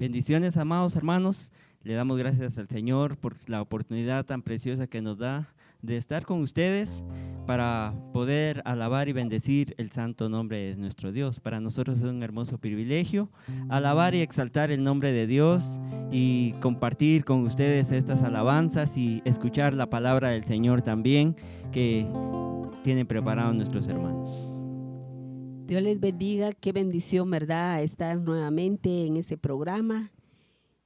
Bendiciones, amados hermanos. Le damos gracias al Señor por la oportunidad tan preciosa que nos da de estar con ustedes para poder alabar y bendecir el santo nombre de nuestro Dios. Para nosotros es un hermoso privilegio alabar y exaltar el nombre de Dios y compartir con ustedes estas alabanzas y escuchar la palabra del Señor también que tienen preparado nuestros hermanos. Dios les bendiga, qué bendición, ¿verdad?, estar nuevamente en este programa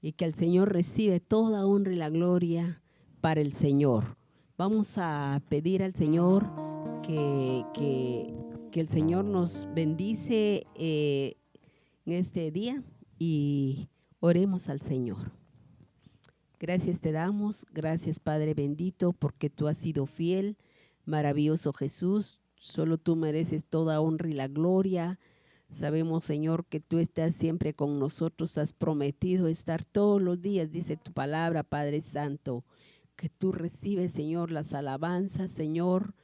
y que el Señor recibe toda honra y la gloria para el Señor. Vamos a pedir al Señor que el Señor nos bendice en este día y oremos al Señor. Gracias te damos, gracias Padre bendito, porque tú has sido fiel, maravilloso Jesús. Solo tú mereces toda honra y la gloria. Sabemos, Señor, que tú estás siempre con nosotros. Has prometido estar todos los días, dice tu palabra, Padre Santo. Que tú recibes, Señor, las alabanzas, Señor.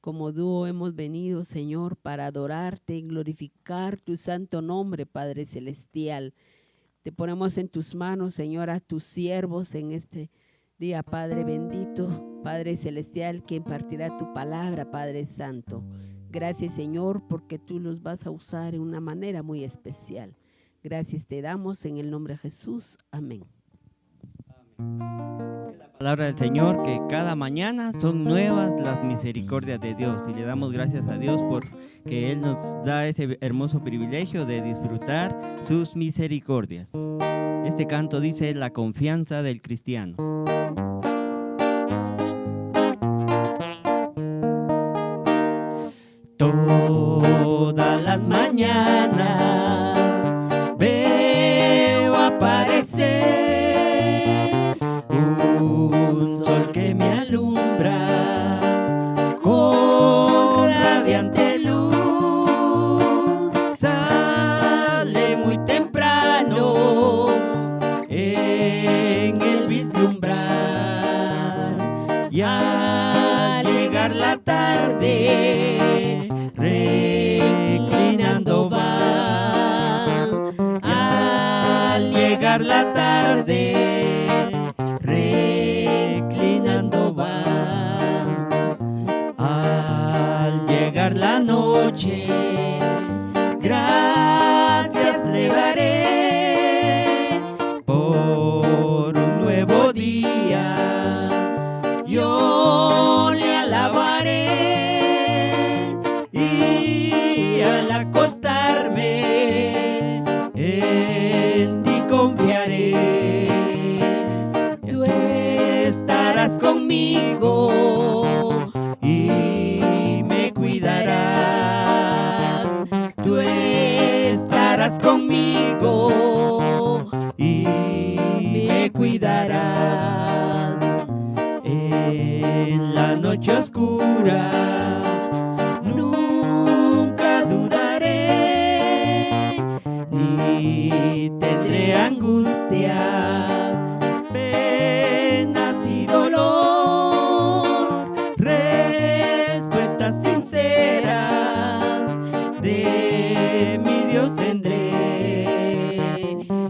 Como dúo hemos venido, Señor, para adorarte y glorificar tu santo nombre, Padre Celestial. Te ponemos en tus manos, Señor, a tus siervos en este día, Padre bendito. Padre Celestial, que impartirá tu palabra, Padre Santo. Gracias, Señor, porque tú los vas a usar de una manera muy especial. Gracias te damos en el nombre de Jesús. Amén. La palabra del Señor, que cada mañana son nuevas las misericordias de Dios. Y le damos gracias a Dios por que Él nos da ese hermoso privilegio de disfrutar sus misericordias. Este canto dice: la confianza del cristiano. Todas las mañanas veo aparecer un sol que me alumbra con radiante luz. Sale muy temprano en el vislumbrar y al llegar la tarde reclinando va. Al llegar la tarde reclinando va. Al llegar la noche gracias le daré por un nuevo día. Yo le alabaré y al acostarme en ti confiaré. Tú estarás conmigo y me cuidarás. Tú estarás conmigo y me cuidarás. En la noche oscura nunca dudaré, ni tendré angustia, penas y dolor. Respuestas sinceras de mi Dios tendré,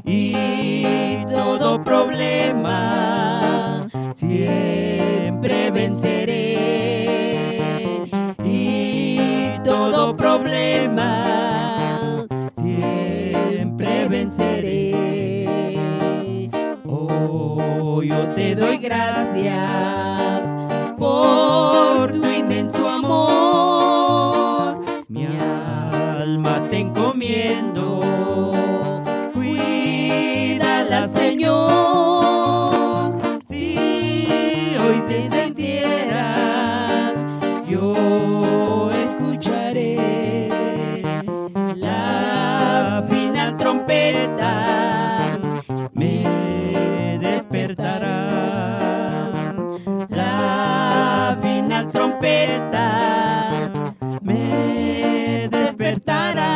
y todo problema siempre venceré, y todo problema siempre venceré. Oh, yo te doy gracias por tu inmenso amor. Mi alma te encomiendo, cuídala, Señor. Si hoy descendieras, yo escucharé la final trompeta, me despertará. La final trompeta me despertará.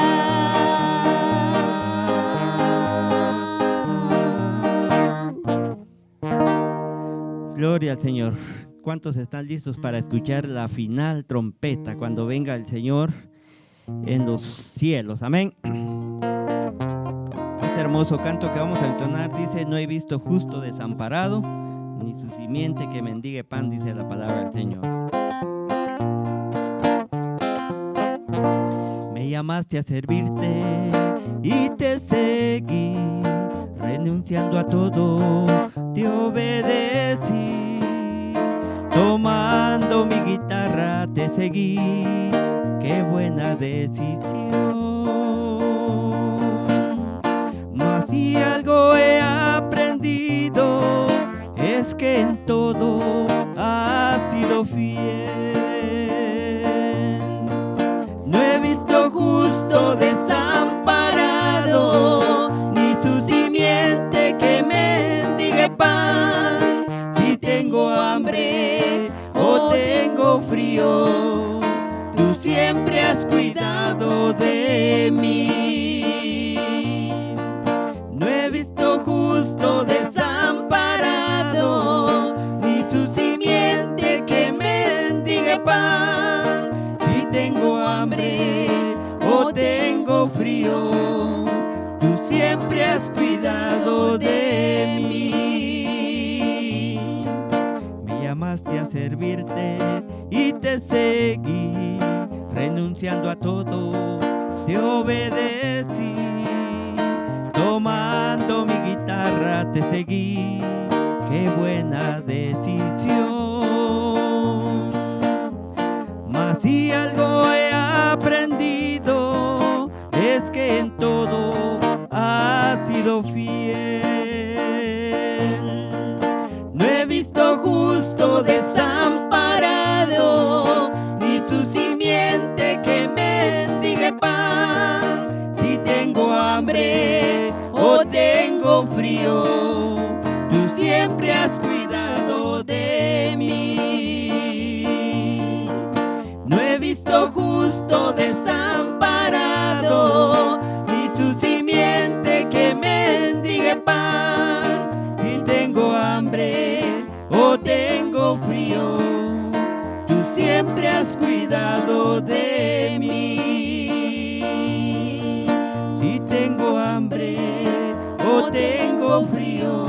Gloria al Señor. ¿Cuántos están listos para escuchar la final trompeta cuando venga el Señor en los cielos? Amén. Este hermoso canto que vamos a entonar dice: no he visto justo desamparado, ni su simiente que mendigue pan, dice la palabra del Señor. Me llamaste a servirte y te seguí, renunciando a todo, te obedecí. Tomando mi guitarra te seguí, qué buena decisión. Mas si algo he aprendido, es que en todo has sido fiel. No he visto justo desamparado, ni su simiente que mendigue pan. Si tengo hambre o tengo frío, tú siempre has cuidado de mí. No he visto justo desamparado, ni su simiente que mendigue pan. Si tengo hambre o tengo frío, tú siempre has cuidado de mí. Me llamaste a servirte y te seguí, renunciando a todo, te obedecí. Tomando mi guitarra te seguí, qué buena decisión. Mas si algo he aprendido, es que en todo has sido fiel. No he visto justo desamparado, ni su simiente que mendigue pan. Si tengo hambre o tengo frío, tú siempre has cuidado de mí. No he visto justo desamparado, ni su simiente que mendigue pan. Si tengo hambre o tengo frío, tú siempre has cuidado de mí. Si tengo hambre o tengo frío,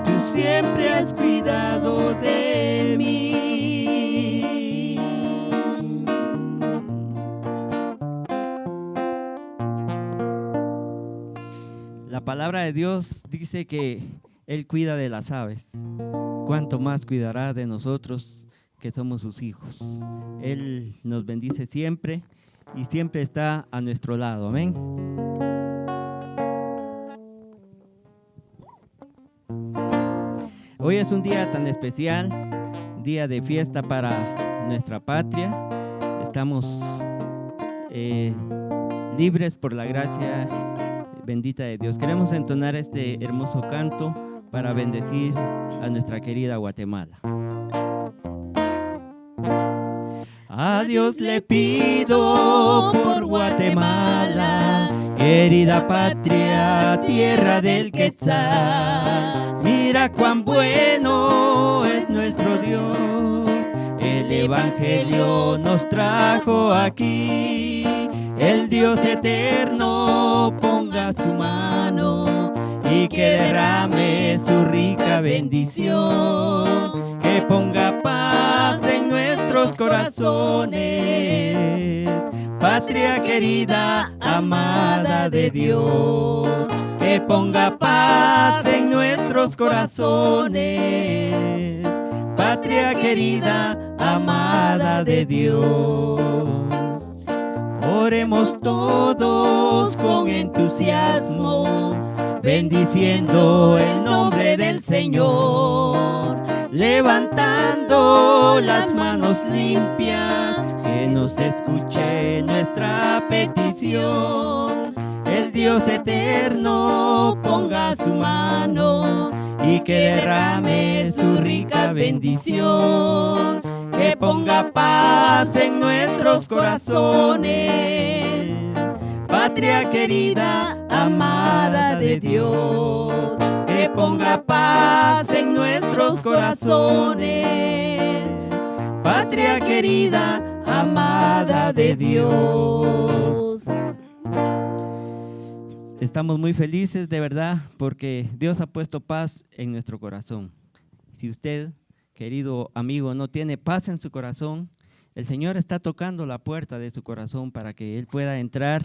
tú siempre has cuidado de mí. La palabra de Dios dice que Él cuida de las aves. ¿Cuánto más cuidará de nosotros que somos sus hijos? Él nos bendice siempre y siempre está a nuestro lado. Amén. Hoy es un día tan especial, día de fiesta para nuestra patria. Estamos libres por la gracia bendita de Dios. Queremos entonar este hermoso canto para bendecir a nuestra querida Guatemala. A Dios le pido por Guatemala, querida patria, tierra del Quetzal. Mira cuán bueno es nuestro Dios, el Evangelio nos trajo aquí. El Dios eterno ponga su mano y que derrame su rica bendición, que ponga paz en nuestros corazones, patria querida, amada de Dios, que ponga paz en nuestros corazones, patria querida, amada de Dios. Oremos todos con entusiasmo, bendiciendo el nombre del Señor, levantando las manos limpias, que nos escuche nuestra petición. El Dios eterno ponga su mano y que derrame su rica bendición, que ponga paz en nuestros corazones, patria querida, amada de Dios, que ponga paz en nuestros corazones, patria querida, amada de Dios. estamos muy felices de verdad porque Dios ha puesto paz en nuestro corazón. Si usted, querido amigo, no tiene paz en su corazón, el Señor está tocando la puerta de su corazón para que Él pueda entrar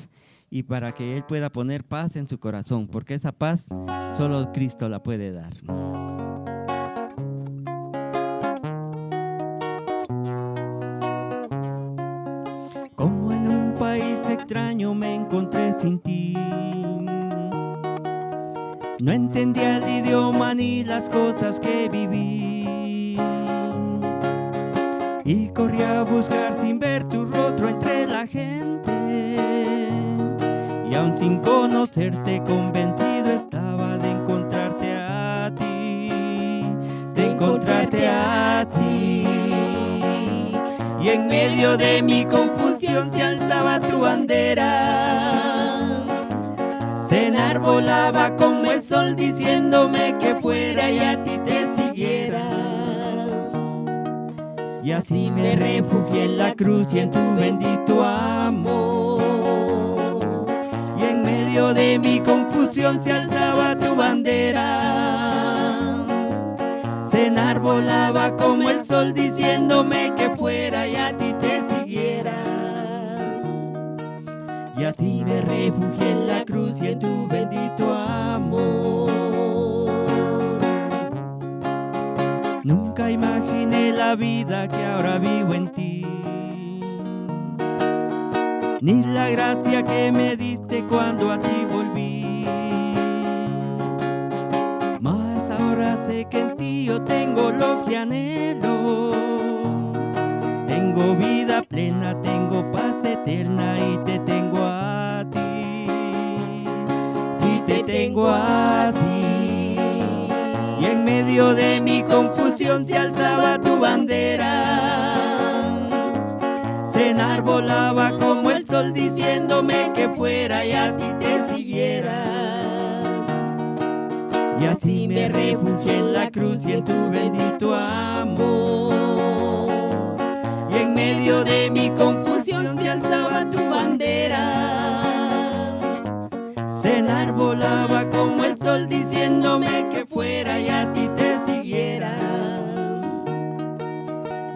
y para que Él pueda poner paz en su corazón, porque esa paz solo Cristo la puede dar. Como en un país extraño me encontré sin ti. No entendía el idioma ni las cosas que viví. Y corrí a buscar sin ver tu rostro entre la gente. Y aún sin conocerte convencido estaba de encontrarte a ti. De encontrarte a ti. Y en medio de mi confusión se alzaba tu bandera. Se enarbolaba como el sol diciéndome que fuera y a ti te siguiera. Y así me refugié en la cruz y en tu bendito amor. Y en medio de mi confusión se alzaba tu bandera. Se enarbolaba como el sol diciéndome que fuera y a ti te siguiera. Y así me refugié en la cruz y en tu bendito amor. Nunca imaginé la vida que ahora vivo en ti, ni la gracia que me diste cuando a ti volví. Mas ahora sé que en ti yo tengo lo que anhelo. Tengo vida plena, tengo paz eterna y te tengo a ti. Sí, te tengo a ti. Y en medio de mi confusión se alzaba tu bandera. Se enarbolaba como el sol diciéndome que fuera y a ti te siguiera. Y así me refugié en la cruz y en tu bendito amor. Y en medio de mi confusión se alzaba tu bandera. Se enarbolaba como el sol diciéndome que fuera y a ti te siguiera.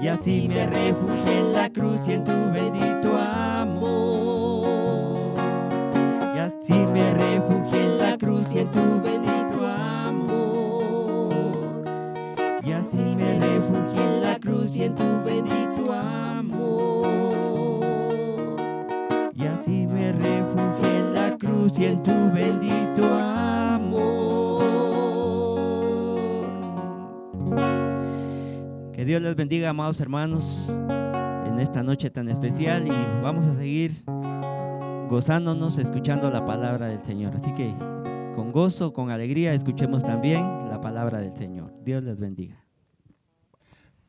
Y así me refugié en la cruz y en tu bendito amor. Y así me refugié en la cruz y en tu bendito amor. Y así me refugié en la cruz y en tu bendito amor. Y así me refugié en la cruz y en tu bendito amor. Que Dios les bendiga, amados hermanos, en esta noche tan especial, y vamos a seguir gozándonos, escuchando la palabra del Señor. Así que con gozo, con alegría, escuchemos también la palabra del Señor. Dios les bendiga.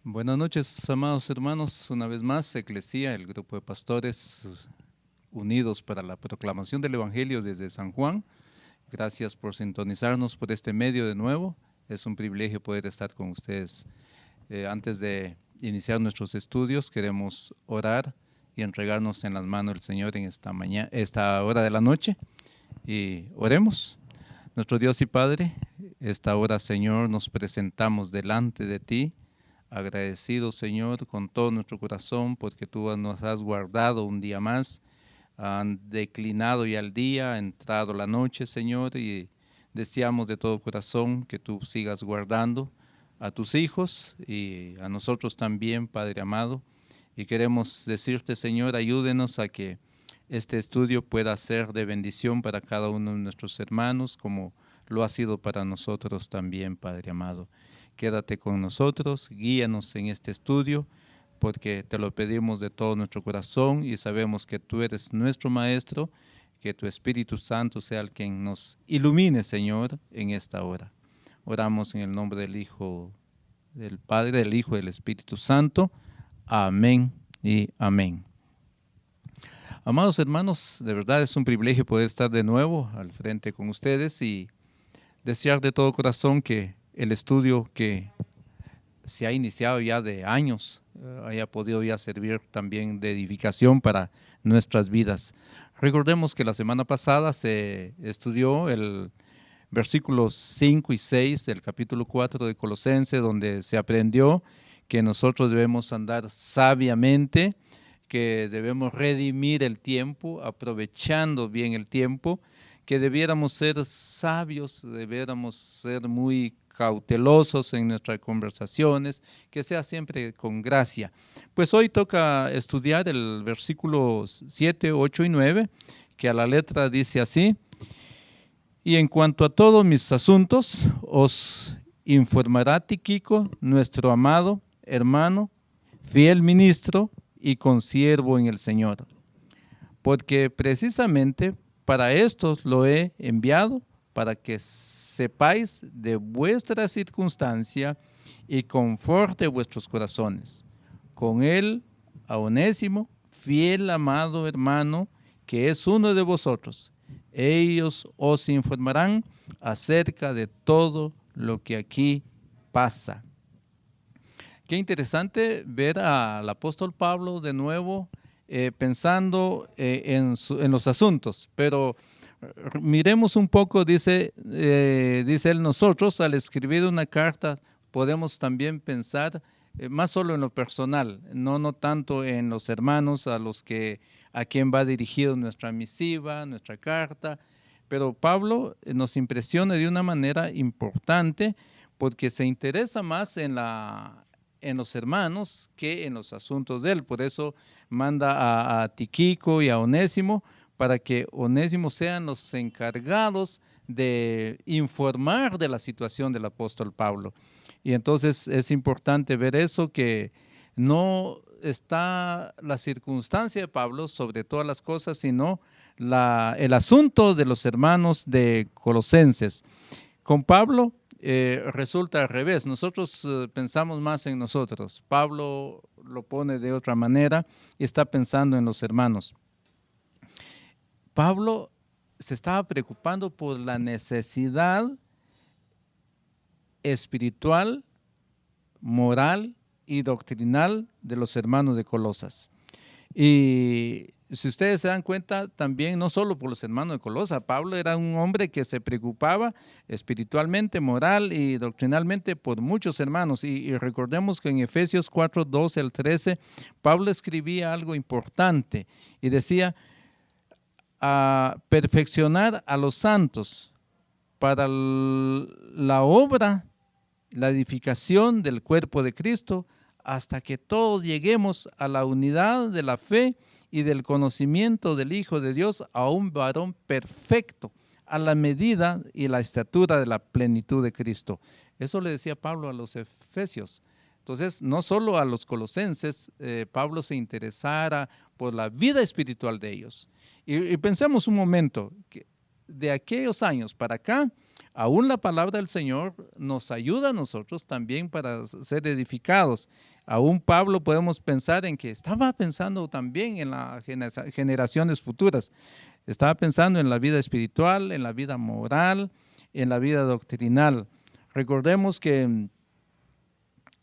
Buenas noches, amados hermanos. Una vez más, Eclesía, el grupo de pastores unidos para la proclamación del Evangelio desde San Juan. Gracias por sintonizarnos por este medio de nuevo. Es un privilegio poder estar con ustedes. Antes de iniciar nuestros estudios, queremos orar y entregarnos en las manos del Señor en esta hora de la noche. Y oremos. Nuestro Dios y Padre, esta hora, Señor, nos presentamos delante de ti, agradecidos, Señor, con todo nuestro corazón, porque tú nos has guardado un día más. Han declinado ya el día, ha entrado la noche, Señor, y deseamos de todo corazón que tú sigas guardando a tus hijos y a nosotros también, Padre amado. Y queremos decirte, Señor, ayúdenos a que este estudio pueda ser de bendición para cada uno de nuestros hermanos, como lo ha sido para nosotros también, Padre amado. Quédate con nosotros, guíanos en este estudio, porque te lo pedimos de todo nuestro corazón y sabemos que tú eres nuestro Maestro, que tu Espíritu Santo sea el quien nos ilumine, Señor, en esta hora. Oramos en el nombre del Hijo, del Padre, del Hijo y del Espíritu Santo. Amén y amén. Amados hermanos, de verdad es un privilegio poder estar de nuevo al frente con ustedes y desear de todo corazón que el estudio que se ha iniciado ya de años haya podido ya servir también de edificación para nuestras vidas. Recordemos que la semana pasada se estudió el versículos 5 y 6 del capítulo 4 de Colosenses, donde se aprendió que nosotros debemos andar sabiamente, que debemos redimir el tiempo, aprovechando bien el tiempo, que debiéramos ser sabios, debiéramos ser muy cautelosos en nuestras conversaciones, que sea siempre con gracia. Pues hoy toca estudiar el versículo 7, 8 y 9, que a la letra dice así: y en cuanto a todos mis asuntos, os informará Tíquico, nuestro amado hermano, fiel ministro y consiervo en el Señor, porque precisamente para estos lo he enviado, para que sepáis de vuestra circunstancia y conforte vuestros corazones. Con él, a Onésimo, fiel amado hermano, que es uno de vosotros. Ellos os informarán acerca de todo lo que aquí pasa. Qué interesante ver al apóstol Pablo de nuevo pensando en los asuntos, pero miremos un poco, dice él, nosotros al escribir una carta podemos también pensar más solo en lo personal, no tanto en los hermanos a quien va dirigido nuestra misiva, nuestra carta, pero Pablo nos impresiona de una manera importante porque se interesa más en los hermanos que en los asuntos de él. Por eso manda a Tíquico y a Onésimo, para que Onésimo sean los encargados de informar de la situación del apóstol Pablo. Y entonces es importante ver eso, que no está la circunstancia de Pablo sobre todas las cosas, sino el asunto de los hermanos de Colosenses. Con Pablo resulta al revés. Nosotros pensamos más en nosotros. Pablo lo pone de otra manera y está pensando en los hermanos. Pablo se estaba preocupando por la necesidad espiritual, moral y doctrinal de los hermanos de Colosas. Y si ustedes se dan cuenta, también no solo por los hermanos de Colosas, Pablo era un hombre que se preocupaba espiritualmente, moral y doctrinalmente por muchos hermanos. Y recordemos que en Efesios 4, 12 al 13, Pablo escribía algo importante y decía: a perfeccionar a los santos para la obra, la edificación del cuerpo de Cristo, hasta que todos lleguemos a la unidad de la fe y del conocimiento del Hijo de Dios, a un varón perfecto, a la medida y la estatura de la plenitud de Cristo. Eso le decía Pablo a los efesios. Entonces, no solo a los colosenses, Pablo se interesara por la vida espiritual de ellos. Y pensemos un momento, que de aquellos años para acá, aún la palabra del Señor nos ayuda a nosotros también para ser edificados. Aún Pablo podemos pensar en que estaba pensando también en las generaciones futuras. Estaba pensando en la vida espiritual, en la vida moral, en la vida doctrinal. Recordemos que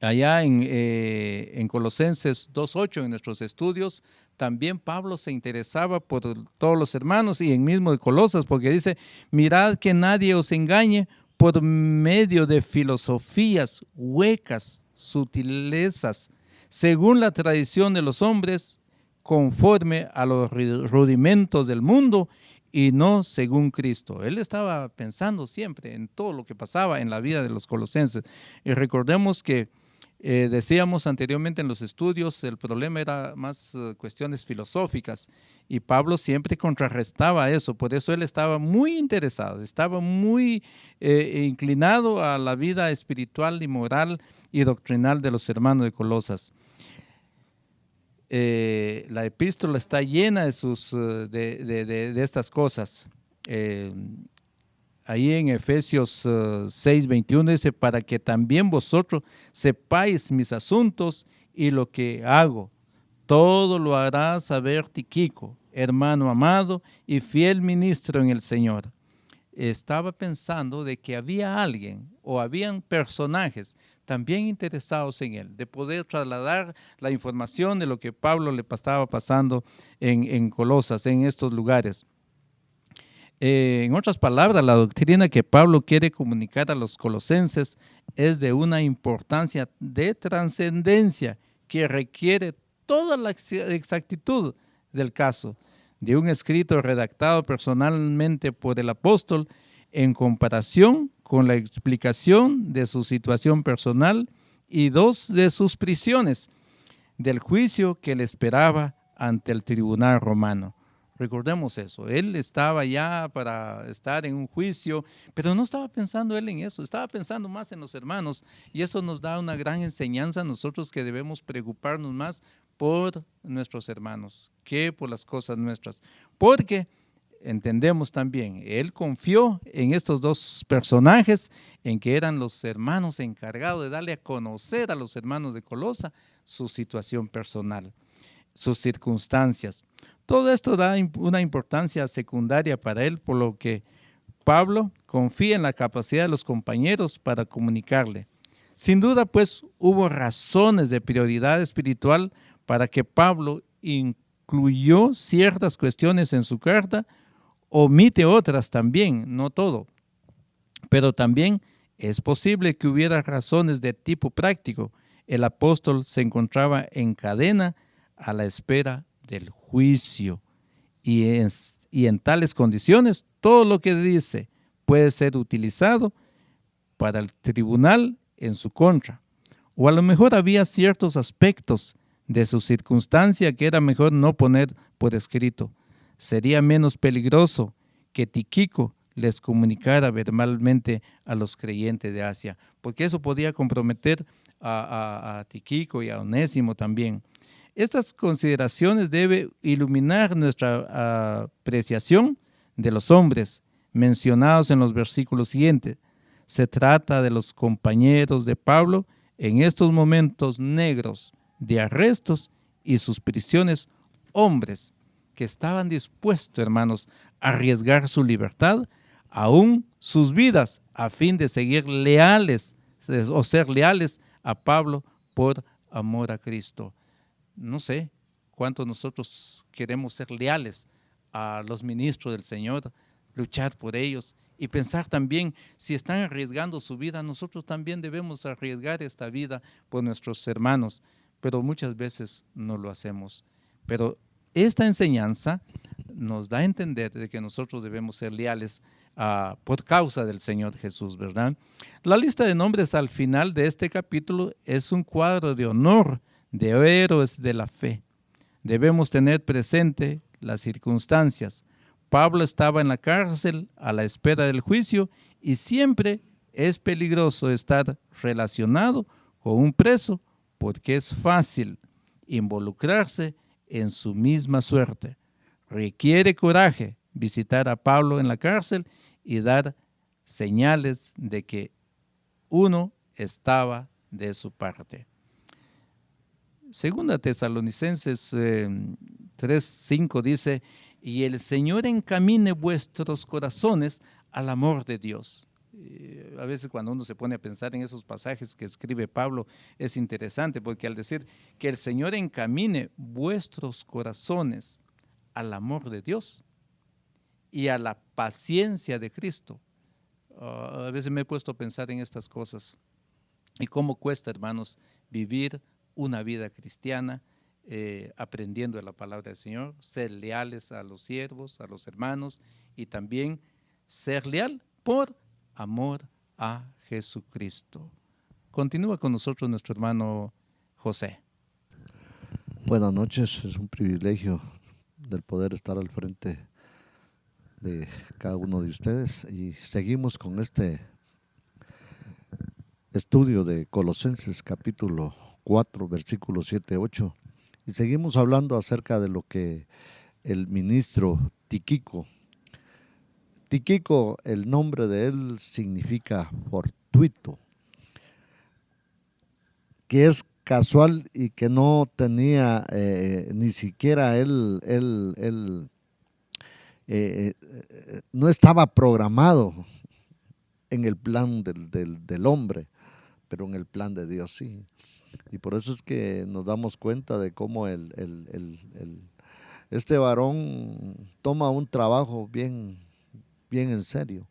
allá en Colosenses 2.8, en nuestros estudios, también Pablo se interesaba por todos los hermanos, y en mismo de Colosas, porque dice: mirad que nadie os engañe por medio de filosofías huecas, sutilezas, según la tradición de los hombres, conforme a los rudimentos del mundo y no según Cristo. Él estaba pensando siempre en todo lo que pasaba en la vida de los colosenses. Y recordemos que decíamos anteriormente en los estudios, el problema era más cuestiones filosóficas, y Pablo siempre contrarrestaba eso. Por eso él estaba muy interesado, estaba muy inclinado a la vida espiritual y moral y doctrinal de los hermanos de Colosas. La epístola está llena de estas cosas. Ahí en Efesios 6:21 dice: para que también vosotros sepáis mis asuntos y lo que hago. Todo lo hará saber Tíquico, hermano amado y fiel ministro en el Señor. Estaba pensando de que había alguien o habían personajes también interesados en él, de poder trasladar la información de lo que Pablo le estaba pasando en Colosas, en estos lugares. En otras palabras, la doctrina que Pablo quiere comunicar a los colosenses es de una importancia de trascendencia que requiere toda la exactitud del caso, de un escrito redactado personalmente por el apóstol en comparación con la explicación de su situación personal y dos de sus prisiones, del juicio que le esperaba ante el tribunal romano. Recordemos eso, él estaba ya para estar en un juicio, pero no estaba pensando él en eso, estaba pensando más en los hermanos, y eso nos da una gran enseñanza a nosotros, que debemos preocuparnos más por nuestros hermanos que por las cosas nuestras, porque entendemos también, él confió en estos dos personajes, en que eran los hermanos encargados de darle a conocer a los hermanos de Colosa su situación personal, sus circunstancias. Todo esto da una importancia secundaria para él, por lo que Pablo confía en la capacidad de los compañeros para comunicarle. Sin duda, pues, hubo razones de prioridad espiritual para que Pablo incluyó ciertas cuestiones en su carta, omite otras también, no todo. Pero también es posible que hubiera razones de tipo práctico. El apóstol se encontraba en cadena a la espera del juicio, y en tales condiciones todo lo que dice puede ser utilizado para el tribunal en su contra, o a lo mejor había ciertos aspectos de su circunstancia que era mejor no poner por escrito. Sería menos peligroso que Tíquico les comunicara verbalmente a los creyentes de Asia, porque eso podía comprometer a Tíquico y a Onésimo también. Estas consideraciones deben iluminar nuestra apreciación de los hombres mencionados en los versículos siguientes. Se trata de los compañeros de Pablo en estos momentos negros de arrestos y sus prisiones, hombres que estaban dispuestos, hermanos, a arriesgar su libertad, aún sus vidas, a fin de seguir leales o ser leales a Pablo por amor a Cristo. No sé cuánto nosotros queremos ser leales a los ministros del Señor, luchar por ellos y pensar también, si están arriesgando su vida, nosotros también debemos arriesgar esta vida por nuestros hermanos, pero muchas veces no lo hacemos. Pero esta enseñanza nos da a entender de que nosotros debemos ser leales por causa del Señor Jesús, ¿verdad? La lista de nombres al final de este capítulo es un cuadro de honor de héroes de la fe. Debemos tener presente las circunstancias. Pablo estaba en la cárcel a la espera del juicio, y siempre es peligroso estar relacionado con un preso, porque es fácil involucrarse en su misma suerte. Requiere coraje visitar a Pablo en la cárcel y dar señales de que uno estaba de su parte. Segunda Tesalonicenses 3:5 dice: y el Señor encamine vuestros corazones al amor de Dios. A veces cuando uno se pone a pensar en esos pasajes que escribe Pablo, es interesante, porque al decir que el Señor encamine vuestros corazones al amor de Dios y a la paciencia de Cristo, a veces me he puesto a pensar en estas cosas y cómo cuesta, hermanos, vivir una vida cristiana, aprendiendo de la palabra del Señor, ser leales a los siervos, a los hermanos, y también ser leal por amor a Jesucristo. Continúa con nosotros nuestro hermano José. Buenas noches, es un privilegio del poder estar al frente de cada uno de ustedes, y seguimos con este estudio de Colosenses capítulo 4, versículos 7-8, y seguimos hablando acerca de lo que el ministro Tíquico, el nombre de él significa fortuito, que es casual y que no tenía ni siquiera él no estaba programado en el plan del hombre, pero en el plan de Dios sí. Y por eso es que nos damos cuenta de cómo este varón toma un trabajo bien en serio.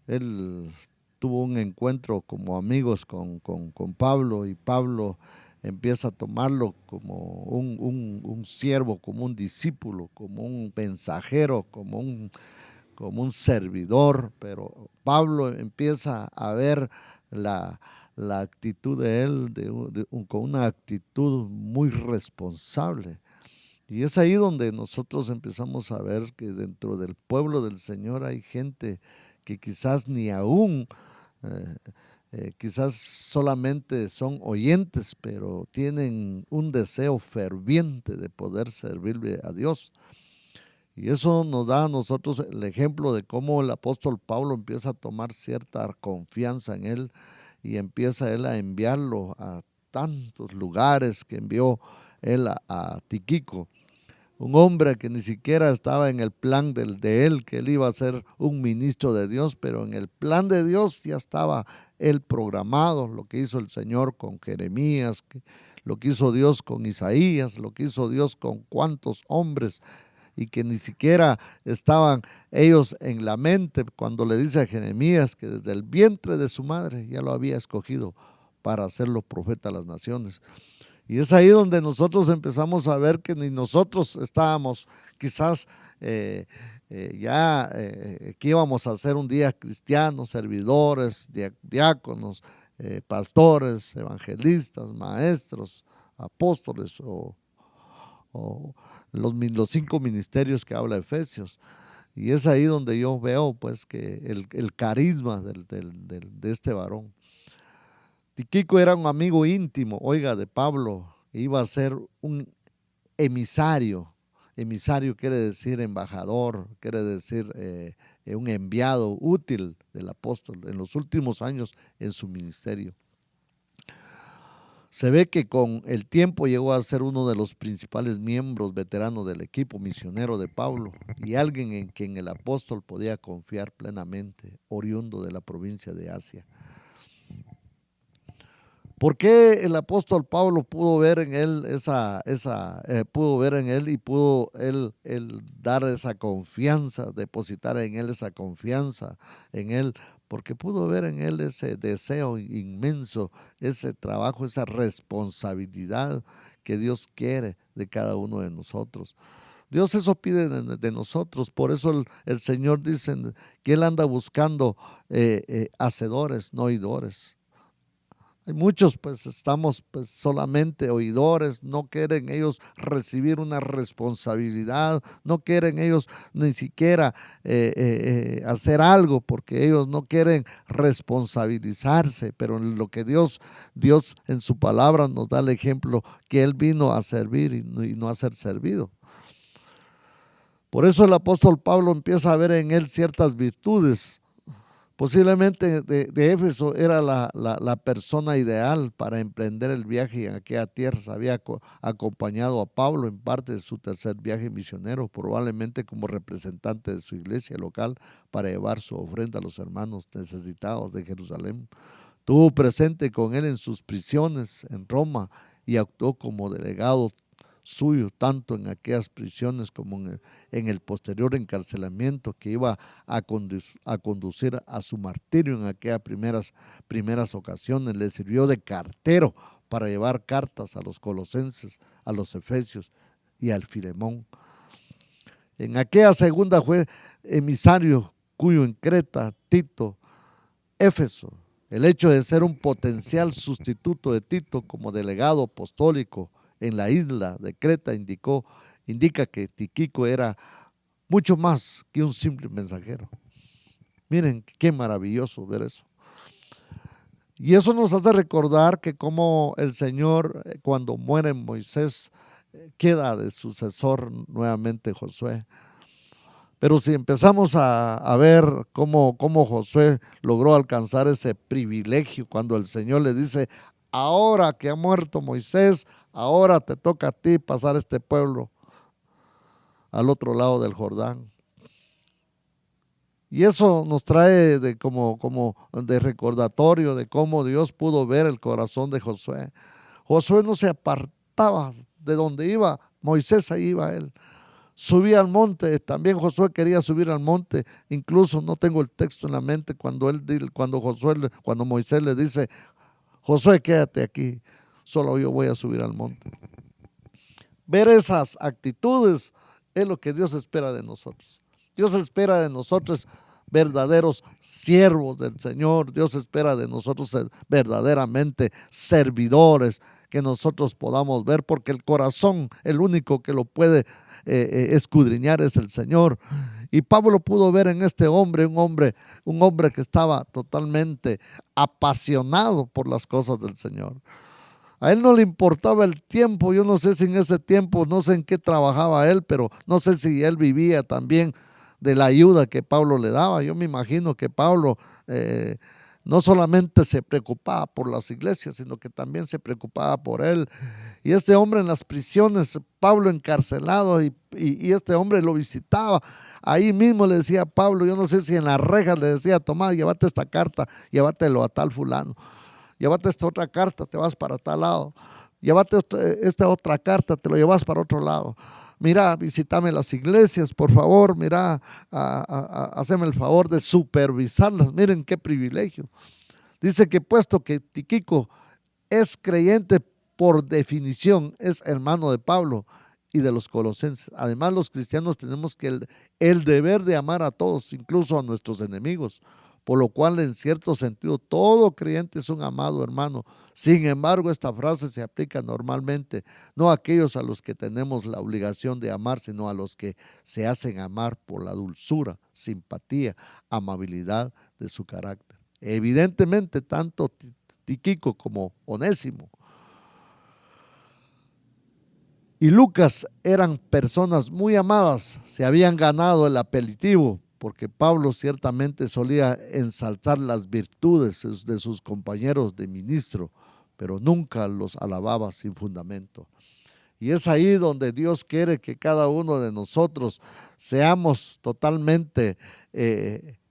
Él tuvo un encuentro como amigos con Pablo, y Pablo empieza a tomarlo como un siervo, como un discípulo, como un mensajero, como un servidor, pero Pablo empieza a ver la actitud de él con una actitud muy responsable. Y es ahí donde nosotros empezamos a ver que dentro del pueblo del Señor hay gente que quizás ni aún, quizás solamente son oyentes, pero tienen un deseo ferviente de poder servirle a Dios. Y eso nos da a nosotros el ejemplo de cómo el apóstol Pablo empieza a tomar cierta confianza en él y empieza él a enviarlo a tantos lugares que envió él a Tíquico. Un hombre que ni siquiera estaba en el plan de él, que él iba a ser un ministro de Dios, pero en el plan de Dios ya estaba él programado, lo que hizo el Señor con Jeremías, lo que hizo Dios con Isaías, lo que hizo Dios con cuantos hombres, y que ni siquiera estaban ellos en la mente cuando le dice a Jeremías que desde el vientre de su madre ya lo había escogido para hacerlo profeta a las naciones. Y es ahí donde nosotros empezamos a ver que ni nosotros estábamos quizás que íbamos a ser un día cristianos, servidores, diáconos, pastores, evangelistas, maestros, apóstoles o los 5 ministerios que habla Efesios. Y es ahí donde yo veo pues que el carisma de este varón. Tíquico era un amigo íntimo, oiga, de Pablo. Iba a ser un emisario. Emisario quiere decir embajador, quiere decir un enviado útil del apóstol en los últimos años en su ministerio. Se ve que con el tiempo llegó a ser uno de los principales miembros veteranos del equipo misionero de Pablo y alguien en quien el apóstol podía confiar plenamente, oriundo de la provincia de Asia. ¿Por qué el apóstol Pablo pudo ver en él y pudo él dar esa confianza, depositar en él esa confianza en él? Porque pudo ver en él ese deseo inmenso, ese trabajo, esa responsabilidad que Dios quiere de cada uno de nosotros. Dios eso pide de nosotros, por eso el Señor dice que Él anda buscando hacedores, no oidores. Hay muchos pues estamos pues solamente oidores, no quieren ellos recibir una responsabilidad, no quieren ellos ni siquiera hacer algo porque ellos no quieren responsabilizarse, pero en lo que Dios en su palabra nos da el ejemplo que Él vino a servir y no a ser servido. Por eso el apóstol Pablo empieza a ver en él ciertas virtudes. Posiblemente de Éfeso era la persona ideal para emprender el viaje en aquella tierra. Se había acompañado a Pablo en parte de su tercer viaje misionero, probablemente como representante de su iglesia local para llevar su ofrenda a los hermanos necesitados de Jerusalén. Estuvo presente con él en sus prisiones en Roma y actuó como delegado suyo, tanto en aquellas prisiones como en el posterior encarcelamiento que iba a conducir a su martirio en aquellas primeras ocasiones. Le sirvió de cartero para llevar cartas a los colosenses, a los efesios y al Filemón. En aquella segunda fue emisario cuyo en Creta, Tito, Éfeso, el hecho de ser un potencial sustituto de Tito como delegado apostólico en la isla de Creta indica que Tíquico era mucho más que un simple mensajero. Miren qué maravilloso ver eso. Y eso nos hace recordar que como el Señor, cuando muere Moisés, queda de sucesor nuevamente Josué. Pero si empezamos a ver cómo Josué logró alcanzar ese privilegio cuando el Señor le dice: ahora que ha muerto Moisés, ahora te toca a ti pasar este pueblo al otro lado del Jordán. Y eso nos trae como de recordatorio de cómo Dios pudo ver el corazón de Josué. Josué no se apartaba de donde iba Moisés, ahí iba él. Subía al monte, también Josué quería subir al monte. Incluso no tengo el texto en la mente cuando Moisés le dice: Josué, quédate aquí, solo yo voy a subir al monte. Ver esas actitudes es lo que Dios espera de nosotros. Dios espera de nosotros verdaderos siervos del Señor. Dios espera de nosotros ser verdaderamente servidores, que nosotros podamos ver, porque el corazón, el único que lo puede escudriñar es el Señor. Y Pablo pudo ver en este hombre, un hombre que estaba totalmente apasionado por las cosas del Señor. A él no le importaba el tiempo. Yo no sé si en ese tiempo, no sé en qué trabajaba él, pero no sé si él vivía también de la ayuda que Pablo le daba. Yo me imagino que Pablo no solamente se preocupaba por las iglesias, sino que también se preocupaba por él. Y este hombre en las prisiones, Pablo encarcelado, y este hombre lo visitaba. Ahí mismo le decía a Pablo, yo no sé si en las rejas le decía: tomá, llévate esta carta, llévatelo a tal fulano. Llévate esta otra carta, te vas para tal lado. Llévate esta otra carta, te lo llevas para otro lado. Mira, visítame las iglesias, por favor. Mira, haceme el favor de supervisarlas. Miren qué privilegio. Dice que puesto que Tíquico es creyente, por definición es hermano de Pablo y de los colosenses. Además, los cristianos tenemos que el deber de amar a todos, incluso a nuestros enemigos. Por lo cual, en cierto sentido, todo creyente es un amado hermano. Sin embargo, esta frase se aplica normalmente no a aquellos a los que tenemos la obligación de amar, sino a los que se hacen amar por la dulzura, simpatía, amabilidad de su carácter. Evidentemente, tanto Tíquico como Onésimo y Lucas eran personas muy amadas, se habían ganado el apelativo, porque Pablo ciertamente solía ensalzar las virtudes de sus compañeros de ministro, pero nunca los alababa sin fundamento. Y es ahí donde Dios quiere que cada uno de nosotros seamos totalmente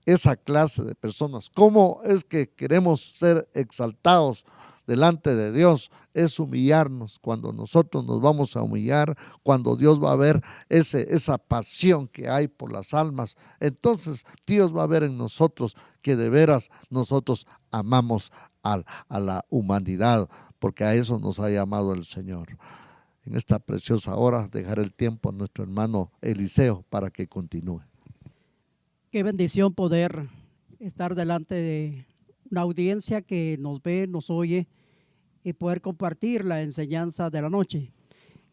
esa clase de personas. ¿Cómo es que queremos ser exaltados delante de Dios? Es humillarnos. Cuando nosotros nos vamos a humillar, cuando Dios va a ver esa pasión que hay por las almas, entonces Dios va a ver en nosotros que de veras nosotros amamos a la humanidad, porque a eso nos ha llamado el Señor. En esta preciosa hora dejaré el tiempo a nuestro hermano Eliseo para que continúe. Qué bendición poder estar delante de una audiencia que nos ve, nos oye, y poder compartir la enseñanza de la noche.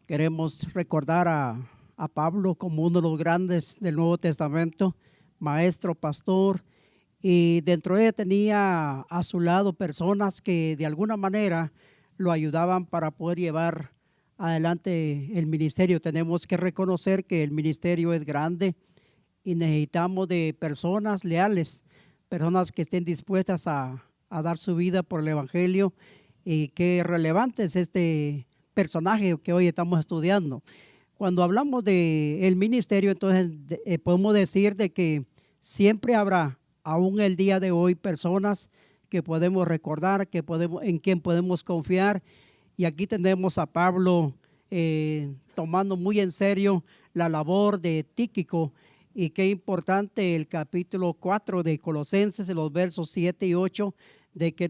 Queremos recordar a Pablo como uno de los grandes del Nuevo Testamento, maestro, pastor, y dentro de él tenía a su lado personas que de alguna manera lo ayudaban para poder llevar adelante el ministerio. Tenemos que reconocer que el ministerio es grande y necesitamos de personas leales, personas que estén dispuestas a dar su vida por el Evangelio. Y qué relevante es este personaje que hoy estamos estudiando. Cuando hablamos del ministerio, entonces podemos decir de que siempre habrá, aún el día de hoy, personas que podemos recordar, en quien podemos confiar. Y aquí tenemos a Pablo tomando muy en serio la labor de Tíquico. Y qué importante el capítulo 4 de Colosenses, en los versos 7 y 8, de que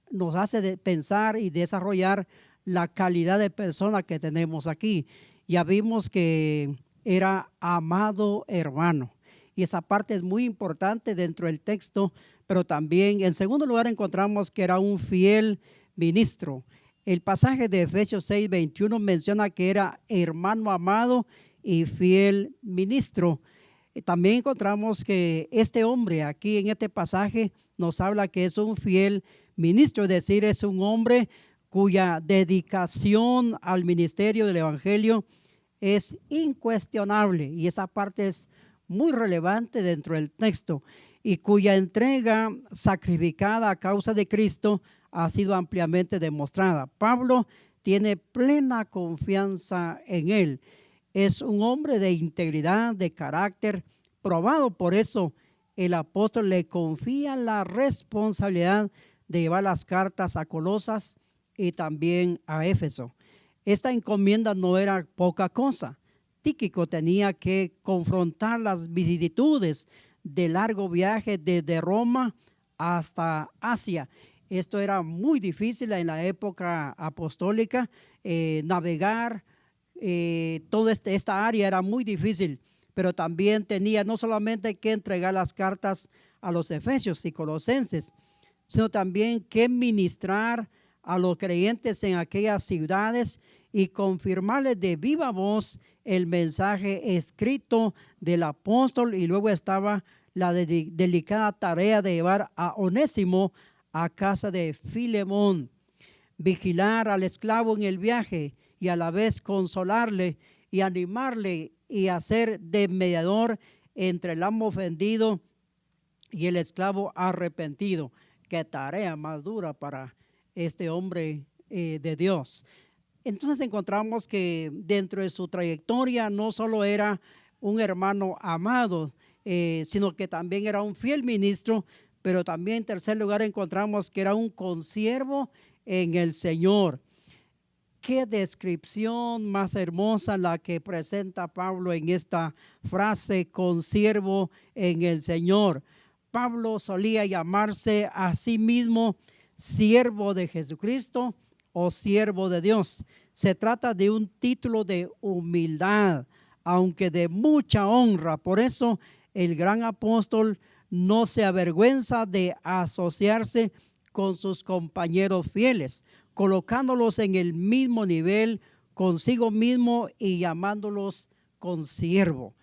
nos hace pensar y desarrollar la calidad de persona que tenemos aquí. Ya vimos que era amado hermano. Y esa parte es muy importante dentro del texto, pero también en segundo lugar encontramos que era un fiel ministro. El pasaje de Efesios 6:21 menciona que era hermano amado y fiel ministro. También encontramos que este hombre aquí en este pasaje nos habla que es un fiel ministro, es decir, es un hombre cuya dedicación al ministerio del Evangelio es incuestionable, y esa parte es muy relevante dentro del texto, y cuya entrega sacrificada a causa de Cristo ha sido ampliamente demostrada. Pablo tiene plena confianza en él. Es un hombre de integridad, de carácter, probado. Por eso el apóstol le confía la responsabilidad de llevar las cartas a Colosas y también a Éfeso. Esta encomienda no era poca cosa. Tíquico tenía que confrontar las vicisitudes de largo viaje desde Roma hasta Asia. Esto era muy difícil en la época apostólica, navegar, toda esta área era muy difícil, pero también tenía no solamente que entregar las cartas a los efesios y colosenses, sino también que ministrar a los creyentes en aquellas ciudades y confirmarles de viva voz el mensaje escrito del apóstol. Y luego estaba la delicada tarea de llevar a Onésimo a casa de Filemón, vigilar al esclavo en el viaje y a la vez consolarle y animarle y hacer de mediador entre el amo ofendido y el esclavo arrepentido. Qué tarea más dura para este hombre de Dios. Entonces encontramos que dentro de su trayectoria no solo era un hermano amado, sino que también era un fiel ministro, pero también en tercer lugar encontramos que era un consiervo en el Señor. Qué descripción más hermosa la que presenta Pablo en esta frase, consiervo en el Señor. Pablo solía llamarse a sí mismo siervo de Jesucristo o siervo de Dios. Se trata de un título de humildad, aunque de mucha honra. Por eso el gran apóstol no se avergüenza de asociarse con sus compañeros fieles, colocándolos en el mismo nivel consigo mismo y llamándolos consiervo.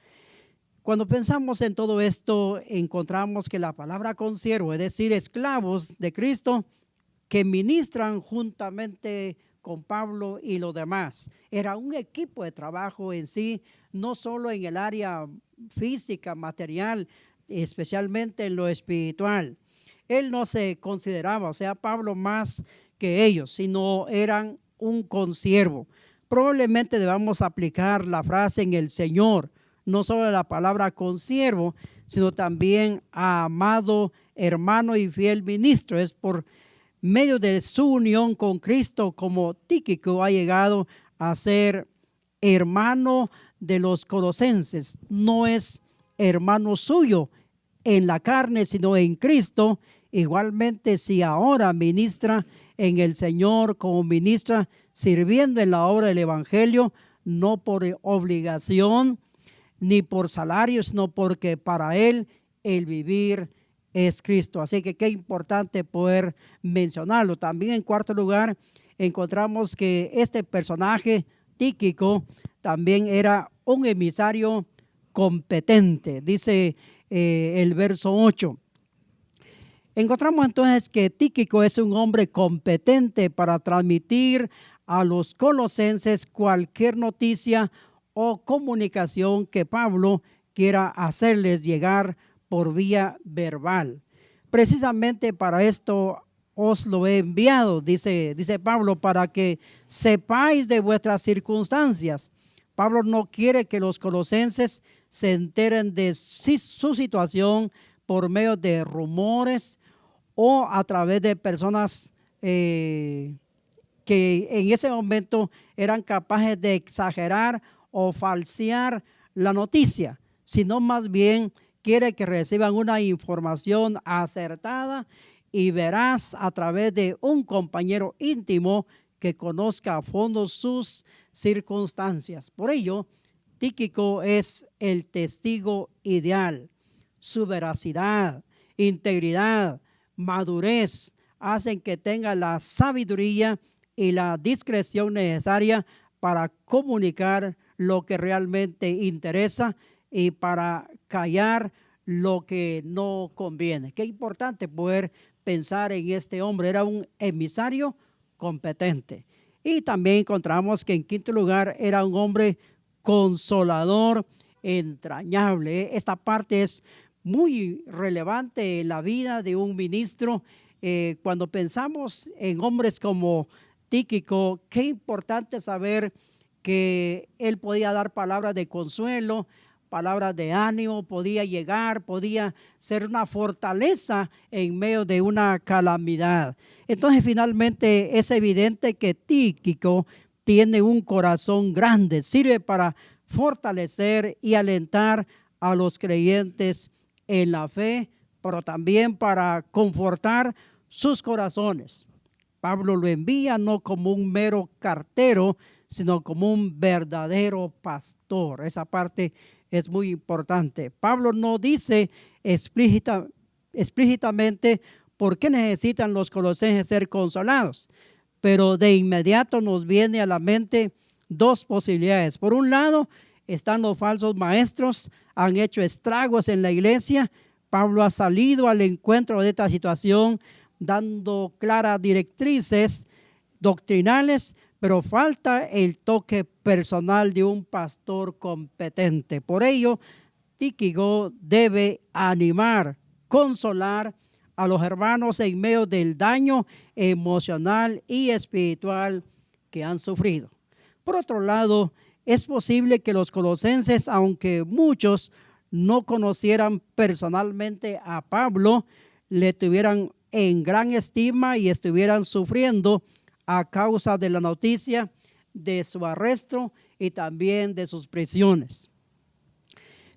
Cuando pensamos en todo esto, encontramos que la palabra consiervo, es decir, esclavos de Cristo, que ministran juntamente con Pablo y los demás. Era un equipo de trabajo en sí, no solo en el área física, material, especialmente en lo espiritual. Él no se consideraba, o sea, Pablo más que ellos, sino eran un consiervo. Probablemente debamos aplicar la frase en el Señor, no solo la palabra consiervo, sino también a amado hermano y fiel ministro. Es por medio de su unión con Cristo como Tíquico ha llegado a ser hermano de los colosenses. No es hermano suyo en la carne, sino en Cristo. Igualmente, si ahora ministra en el Señor como ministra, sirviendo en la obra del Evangelio, no por obligación ni por salario, sino porque para él el vivir es Cristo. Así que qué importante poder mencionarlo. También en cuarto lugar encontramos que este personaje Tíquico también era un emisario competente. Dice el verso 8. Encontramos entonces que Tíquico es un hombre competente para transmitir a los colosenses cualquier noticia o comunicación que Pablo quiera hacerles llegar por vía verbal. Precisamente para esto os lo he enviado, dice Pablo, para que sepáis de vuestras circunstancias. Pablo no quiere que los colosenses se enteren de su situación por medio de rumores o a través de personas que en ese momento eran capaces de exagerar o falsear la noticia, sino más bien quiere que reciban una información acertada y veraz a través de un compañero íntimo que conozca a fondo sus circunstancias. Por ello, Tíquico es el testigo ideal. Su veracidad, integridad, madurez hacen que tenga la sabiduría y la discreción necesaria para comunicar lo que realmente interesa y para callar lo que no conviene. Qué importante poder pensar en este hombre. Era un emisario competente. Y también encontramos que en quinto lugar era un hombre consolador, entrañable. Esta parte es muy relevante en la vida de un ministro. Cuando pensamos en hombres como Tíquico, qué importante saber que él podía dar palabras de consuelo, palabras de ánimo, podía llegar, podía ser una fortaleza en medio de una calamidad. Entonces finalmente es evidente que Tíquico tiene un corazón grande, sirve para fortalecer y alentar a los creyentes en la fe, pero también para confortar sus corazones. Pablo lo envía no como un mero cartero, sino como un verdadero pastor. Esa parte es muy importante. Pablo no dice explícitamente por qué necesitan los colosenses ser consolados, pero de inmediato nos viene a la mente dos posibilidades. Por un lado, están los falsos maestros, han hecho estragos en la iglesia. Pablo ha salido al encuentro de esta situación dando claras directrices doctrinales, pero falta el toque personal de un pastor competente. Por ello, Tíquico debe animar, consolar a los hermanos en medio del daño emocional y espiritual que han sufrido. Por otro lado, es posible que los colosenses, aunque muchos no conocieran personalmente a Pablo, le tuvieran en gran estima y estuvieran sufriendo a causa de la noticia de su arresto y también de sus prisiones.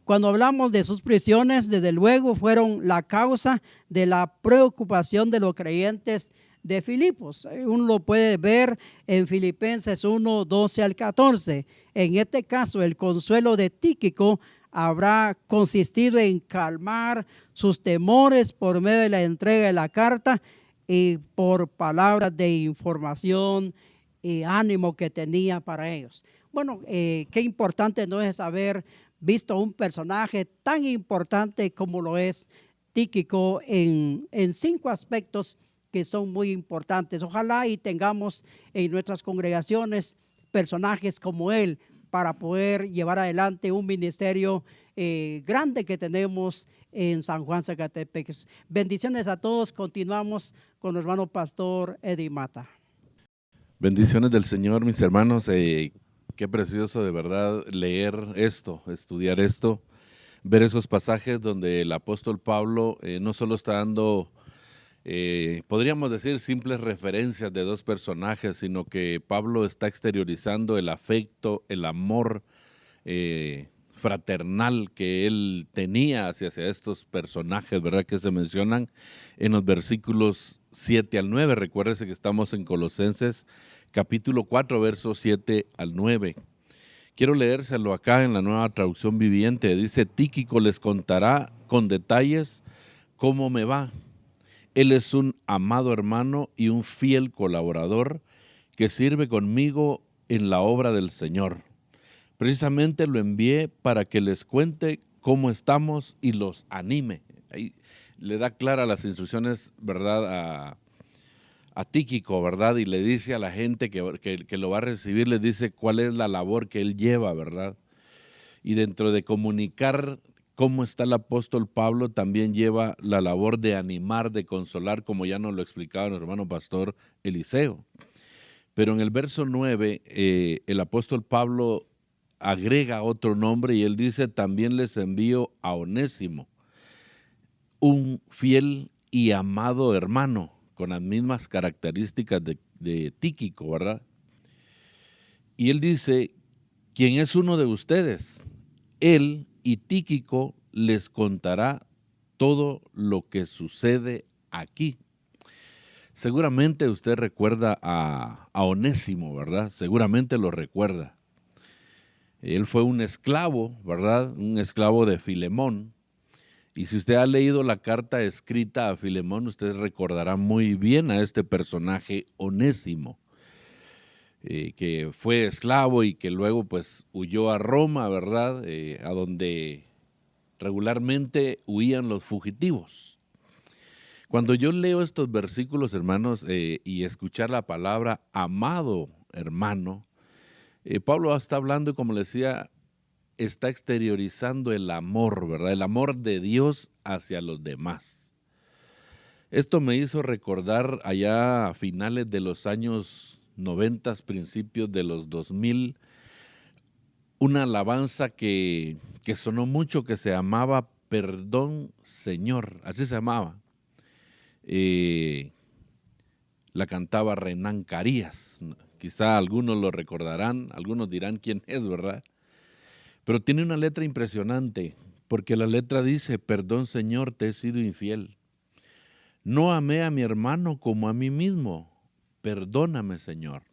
Cuando hablamos de sus prisiones, desde luego fueron la causa de la preocupación de los creyentes de Filipos. Uno lo puede ver en Filipenses 1, 12 al 14. En este caso, el consuelo de Tíquico habrá consistido en calmar sus temores por medio de la entrega de la carta y por palabras de información y ánimo que tenía para ellos. Bueno, qué importante no es haber visto un personaje tan importante como lo es Tíquico en 5 aspectos que son muy importantes. Ojalá y tengamos en nuestras congregaciones personajes como él para poder llevar adelante un ministerio grande que tenemos en San Juan, Zacatepec. Bendiciones a todos. Continuamos con el hermano pastor Eddie Mata. Bendiciones del Señor, mis hermanos. Qué precioso de verdad leer esto, estudiar esto, ver esos pasajes donde el apóstol Pablo no solo está dando, podríamos decir, simples referencias de dos personajes, sino que Pablo está exteriorizando el afecto, el amor fraternal que él tenía hacia estos personajes, ¿verdad?, que se mencionan en los versículos 7 al 9. Recuérdese que estamos en Colosenses capítulo 4, versos 7 al 9. Quiero leérselo acá en la Nueva Traducción Viviente. Dice: Tíquico les contará con detalles cómo me va. Él es un amado hermano y un fiel colaborador que sirve conmigo en la obra del Señor. Precisamente lo envié para que les cuente cómo estamos y los anime. Ahí le da claras las instrucciones, ¿verdad?, a Tíquico, ¿verdad? Y le dice a la gente que lo va a recibir, le dice cuál es la labor que él lleva, ¿verdad? Y dentro de comunicar cómo está el apóstol Pablo, también lleva la labor de animar, de consolar, como ya nos lo explicaba el hermano pastor Eliseo. Pero en el verso 9, el apóstol Pablo agrega otro nombre y él dice: también les envío a Onésimo, un fiel y amado hermano, con las mismas características de Tíquico, ¿verdad? Y él dice: quien es uno de ustedes, él y Tíquico les contará todo lo que sucede aquí. Seguramente usted recuerda a Onésimo, ¿verdad? Seguramente lo recuerda. Él fue un esclavo, ¿verdad? Un esclavo de Filemón. Y si usted ha leído la carta escrita a Filemón, usted recordará muy bien a este personaje Onésimo, que fue esclavo y que luego pues huyó a Roma, ¿verdad? A donde regularmente huían los fugitivos. Cuando yo leo estos versículos, hermanos, y escuchar la palabra amado hermano, Pablo está hablando, como le decía, está exteriorizando el amor, ¿verdad? El amor de Dios hacia los demás. Esto me hizo recordar allá a finales de los años 90, principios de los 2000, una alabanza que sonó mucho, que se llamaba Perdón Señor, así se llamaba. La cantaba Renán Carías. Quizá algunos lo recordarán, algunos dirán quién es, ¿verdad? Pero tiene una letra impresionante, porque la letra dice: perdón Señor, te he sido infiel. No amé a mi hermano como a mí mismo. Perdóname, Señor.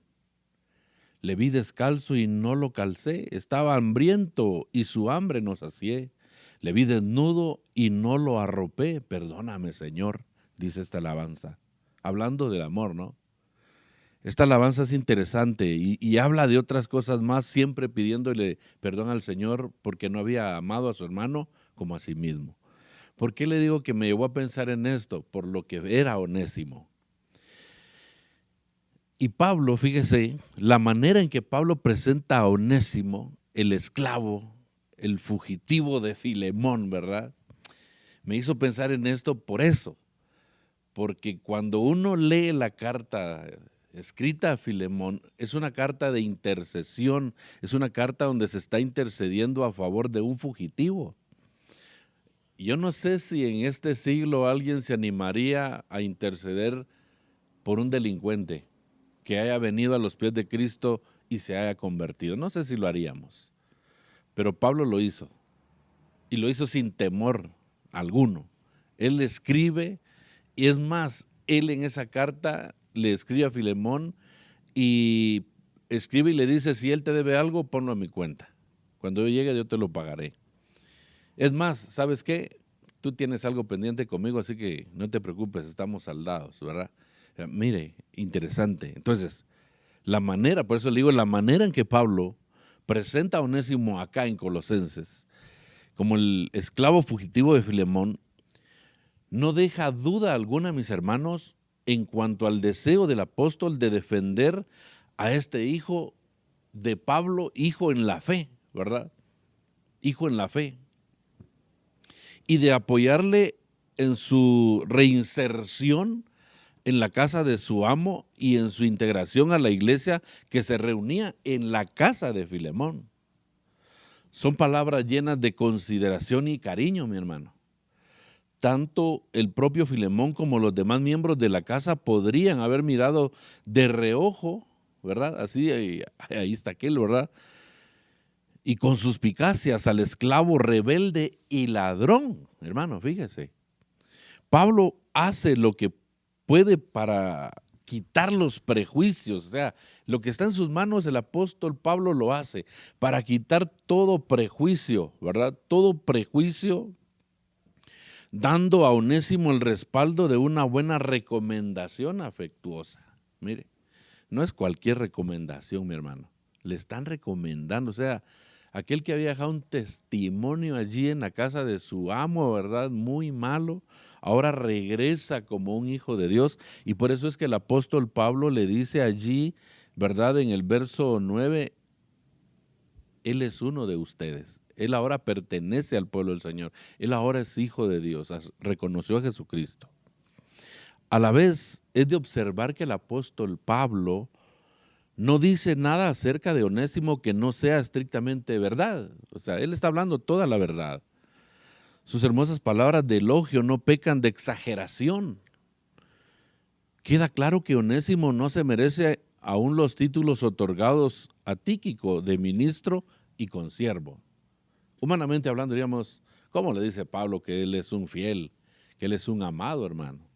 Le vi descalzo y no lo calcé. Estaba hambriento y su hambre no sacié. Le vi desnudo y no lo arropé. Perdóname, Señor, dice esta alabanza. Hablando del amor, ¿no? Esta alabanza es interesante y habla de otras cosas más, siempre pidiéndole perdón al Señor porque no había amado a su hermano como a sí mismo. ¿Por qué le digo que me llevó a pensar en esto? Por lo que era Onésimo. Y Pablo, fíjese, la manera en que Pablo presenta a Onésimo, el esclavo, el fugitivo de Filemón, ¿verdad? Me hizo pensar en esto por eso. Porque cuando uno lee la carta escrita a Filemón, es una carta de intercesión, es una carta donde se está intercediendo a favor de un fugitivo. Yo no sé si en este siglo alguien se animaría a interceder por un delincuente que haya venido a los pies de Cristo y se haya convertido. No sé si lo haríamos, pero Pablo lo hizo, y lo hizo sin temor alguno. Él escribe, y es más, él en esa carta le escribe a Filemón y escribe y le dice: si él te debe algo, ponlo a mi cuenta. Cuando yo llegue, yo te lo pagaré. Es más, ¿sabes qué? Tú tienes algo pendiente conmigo, así que no te preocupes, estamos saldados, ¿verdad? Mire, interesante. Entonces, la manera, por eso le digo, la manera en que Pablo presenta a Onésimo acá en Colosenses, como el esclavo fugitivo de Filemón, no deja duda alguna, mis hermanos, en cuanto al deseo del apóstol de defender a este hijo de Pablo, hijo en la fe, ¿verdad? Hijo en la fe. Y de apoyarle en su reinserción en la casa de su amo y en su integración a la iglesia que se reunía en la casa de Filemón. Son palabras llenas de consideración y cariño, mi hermano. Tanto el propio Filemón como los demás miembros de la casa podrían haber mirado de reojo, ¿verdad? Así, ahí está aquel, ¿verdad? Y con suspicacias al esclavo rebelde y ladrón, hermano, fíjese. Pablo hace lo que puede para quitar los prejuicios, o sea, lo que está en sus manos el apóstol Pablo lo hace para quitar todo prejuicio, ¿verdad? Todo prejuicio, dando a Onésimo el respaldo de una buena recomendación afectuosa. Mire, no es cualquier recomendación, mi hermano, le están recomendando, o sea, aquel que había dejado un testimonio allí en la casa de su amo, ¿verdad? Muy malo, ahora regresa como un hijo de Dios, y por eso es que el apóstol Pablo le dice allí, ¿verdad? En el verso 9, Él es uno de ustedes. Él ahora pertenece al pueblo del Señor. Él ahora es hijo de Dios, reconoció a Jesucristo. A la vez, es de observar que el apóstol Pablo no dice nada acerca de Onésimo que no sea estrictamente verdad. O sea, él está hablando toda la verdad. Sus hermosas palabras de elogio no pecan de exageración. Queda claro que Onésimo no se merece aún los títulos otorgados a Tíquico de ministro y consiervo. Humanamente hablando, diríamos, ¿cómo le dice Pablo que él es un fiel, que él es un amado hermano?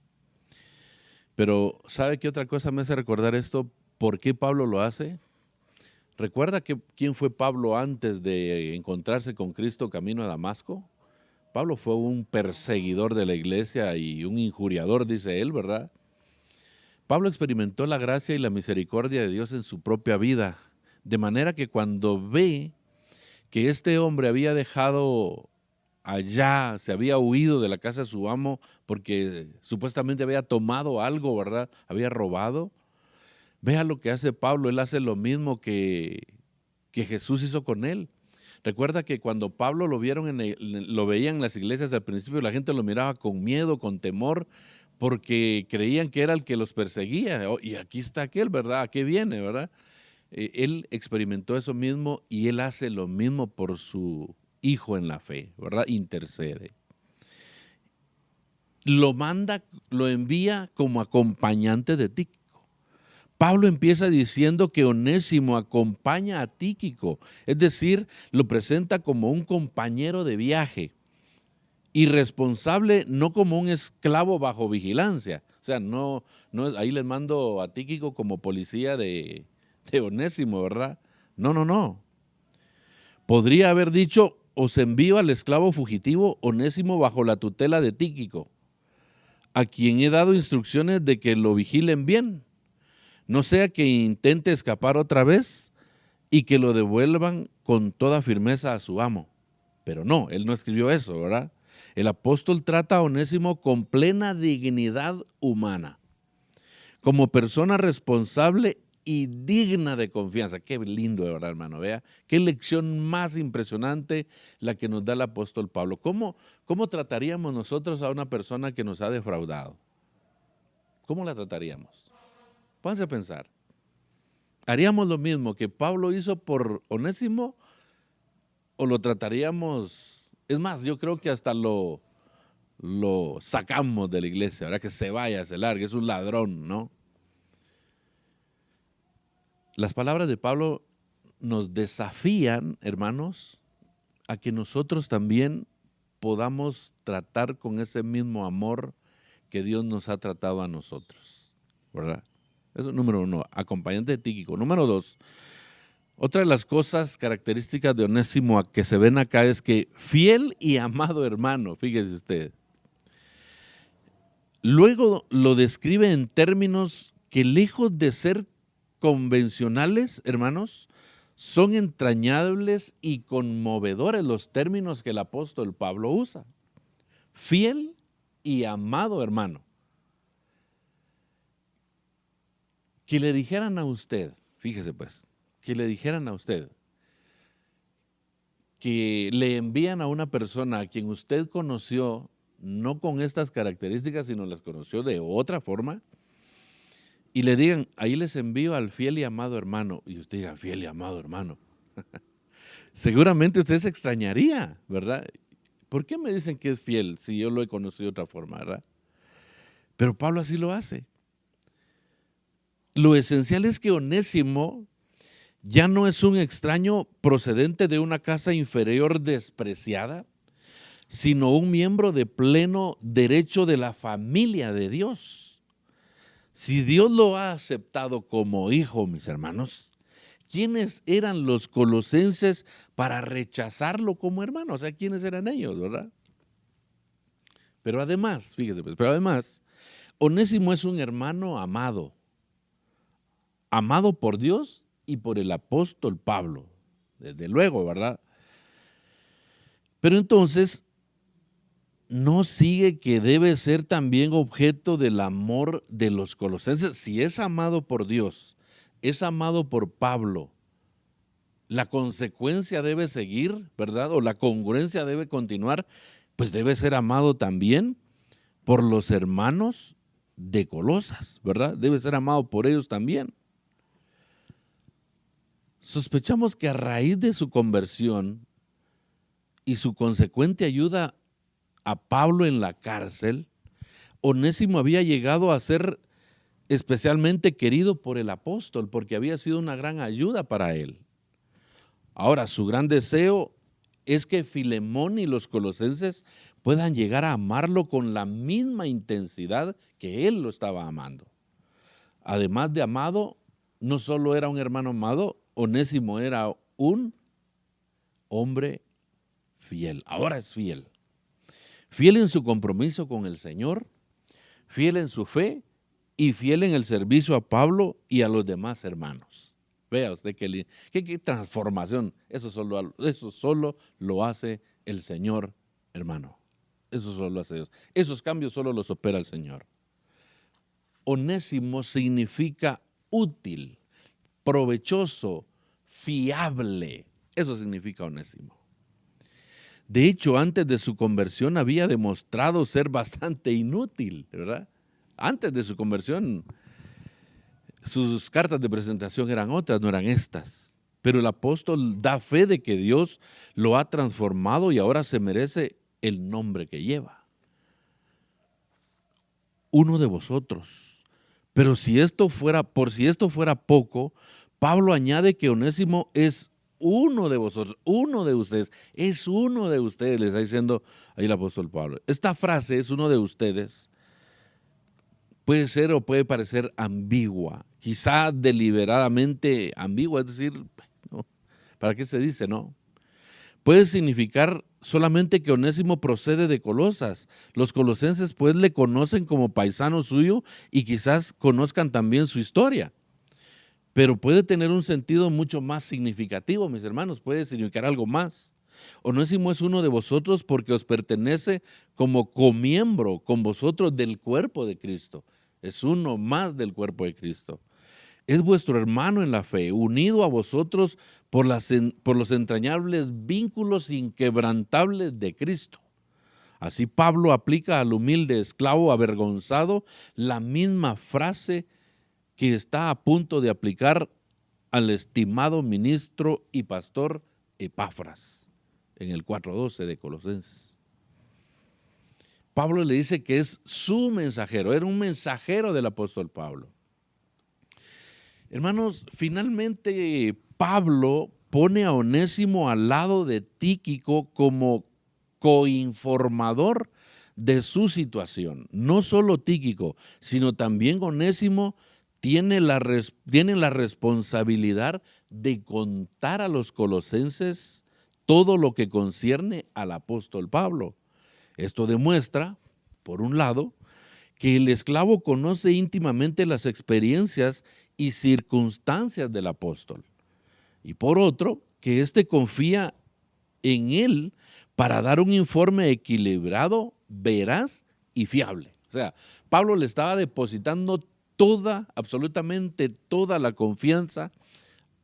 Pero ¿sabe qué otra cosa me hace recordar esto? ¿Por qué Pablo lo hace? ¿Recuerda quién fue Pablo antes de encontrarse con Cristo camino a Damasco? Pablo fue un perseguidor de la iglesia y un injuriador, dice él, ¿verdad? Pablo experimentó la gracia y la misericordia de Dios en su propia vida, de manera que cuando ve que este hombre había dejado allá, se había huido de la casa de su amo porque supuestamente había tomado algo, ¿verdad? Había robado. Vea lo que hace Pablo, él hace lo mismo que Jesús hizo con él. Recuerda que cuando Pablo lo veían en las iglesias al principio, la gente lo miraba con miedo, con temor, porque creían que era el que los perseguía. Oh, y aquí está aquel, ¿verdad? ¿A qué viene, verdad? Él experimentó eso mismo y él hace lo mismo por su hijo en la fe, ¿verdad? Intercede. Lo manda, lo envía como acompañante de Tíquico. Pablo empieza diciendo que Onésimo acompaña a Tíquico, es decir, lo presenta como un compañero de viaje y responsable, no como un esclavo bajo vigilancia. O sea, no es, ahí les mando a Tíquico como policía de Onésimo, ¿verdad? No. Podría haber dicho, os envío al esclavo fugitivo Onésimo bajo la tutela de Tíquico, a quien he dado instrucciones de que lo vigilen bien, no sea que intente escapar otra vez y que lo devuelvan con toda firmeza a su amo. Pero no, él no escribió eso, ¿verdad? El apóstol trata a Onésimo con plena dignidad humana, como persona responsable y digna de confianza. Qué lindo, de verdad, hermano. Vea, qué lección más impresionante la que nos da el apóstol Pablo. ¿Cómo trataríamos nosotros a una persona que nos ha defraudado? ¿Cómo la trataríamos? Pónganse a pensar. ¿Haríamos lo mismo que Pablo hizo por Onésimo o lo trataríamos? Es más, yo creo que hasta lo sacamos de la iglesia, ¿verdad? Que se vaya, se largue, es un ladrón, ¿no? Las palabras de Pablo nos desafían, hermanos, a que nosotros también podamos tratar con ese mismo amor que Dios nos ha tratado a nosotros, ¿verdad? Eso es número uno, acompañante de Tíquico. Número dos, otra de las cosas características de Onésimo que se ven acá es que fiel y amado hermano, fíjese usted. Luego lo describe en términos que lejos de ser convencionales, hermanos, son entrañables y conmovedores los términos que el apóstol Pablo usa. Fiel y amado hermano. Que le dijeran a usted, fíjese pues, que le dijeran a usted que le envían a una persona a quien usted conoció, no con estas características, sino las conoció de otra forma, y le digan, ahí les envío al fiel y amado hermano, y usted diga, fiel y amado hermano. Seguramente usted se extrañaría, ¿verdad? ¿Por qué me dicen que es fiel si yo lo he conocido de otra forma, verdad? Pero Pablo así lo hace. Lo esencial es que Onésimo ya no es un extraño procedente de una casa inferior despreciada, sino un miembro de pleno derecho de la familia de Dios. Si Dios lo ha aceptado como hijo, mis hermanos, ¿quiénes eran los colosenses para rechazarlo como hermano? O sea, ¿quiénes eran ellos, verdad? Pero además, fíjese, Onésimo es un hermano amado por Dios y por el apóstol Pablo, desde luego, ¿verdad? Pero entonces, ¿no sigue que debe ser también objeto del amor de los colosenses? Si es amado por Dios, es amado por Pablo, la consecuencia debe seguir, ¿verdad? O la congruencia debe continuar, pues debe ser amado también por los hermanos de Colosas, ¿verdad? Debe ser amado por ellos también. Sospechamos que a raíz de su conversión y su consecuente ayuda a Pablo en la cárcel, Onésimo había llegado a ser especialmente querido por el apóstol porque había sido una gran ayuda para él. Ahora, su gran deseo es que Filemón y los colosenses puedan llegar a amarlo con la misma intensidad que él lo estaba amando. Además de amado, no solo era un hermano amado, Onésimo era un hombre fiel. Ahora es fiel. Fiel en su compromiso con el Señor, fiel en su fe y fiel en el servicio a Pablo y a los demás hermanos. Vea usted qué transformación. Eso solo lo hace el Señor, hermano. Eso solo lo hace Dios. Esos cambios solo los opera el Señor. Onésimo significa útil, provechoso, fiable. Eso significa Onésimo. De hecho, antes de su conversión había demostrado ser bastante inútil, ¿verdad? Antes de su conversión sus cartas de presentación eran otras, no eran estas. Pero el apóstol da fe de que Dios lo ha transformado y ahora se merece el nombre que lleva. Uno de vosotros. Pero si esto fuera poco, Pablo añade que Onésimo es uno de vosotros, uno de ustedes, es uno de ustedes, le está diciendo ahí el apóstol Pablo. Esta frase, es uno de ustedes, puede ser o puede parecer ambigua, quizá deliberadamente ambigua, es decir, no, ¿para qué se dice, no? Puede significar solamente que Onésimo procede de Colosas. Los colosenses pues le conocen como paisano suyo y quizás conozcan también su historia. Pero puede tener un sentido mucho más significativo, mis hermanos, puede significar algo más. Onésimo es uno de vosotros porque os pertenece como comiembro con vosotros del cuerpo de Cristo. Es uno más del cuerpo de Cristo. Es vuestro hermano en la fe, unido a vosotros por los entrañables vínculos inquebrantables de Cristo. Así Pablo aplica al humilde esclavo avergonzado la misma frase que está a punto de aplicar al estimado ministro y pastor Epafras en el 4:12 de Colosenses. Pablo le dice que es su mensajero, era un mensajero del apóstol Pablo. Hermanos, finalmente Pablo pone a Onésimo al lado de Tíquico como coinformador de su situación. No solo Tíquico, sino también Onésimo tiene la responsabilidad de contar a los colosenses todo lo que concierne al apóstol Pablo. Esto demuestra, por un lado, que el esclavo conoce íntimamente las experiencias y circunstancias del apóstol. Y por otro, que éste confía en él para dar un informe equilibrado, veraz y fiable. O sea, Pablo le estaba depositando absolutamente toda la confianza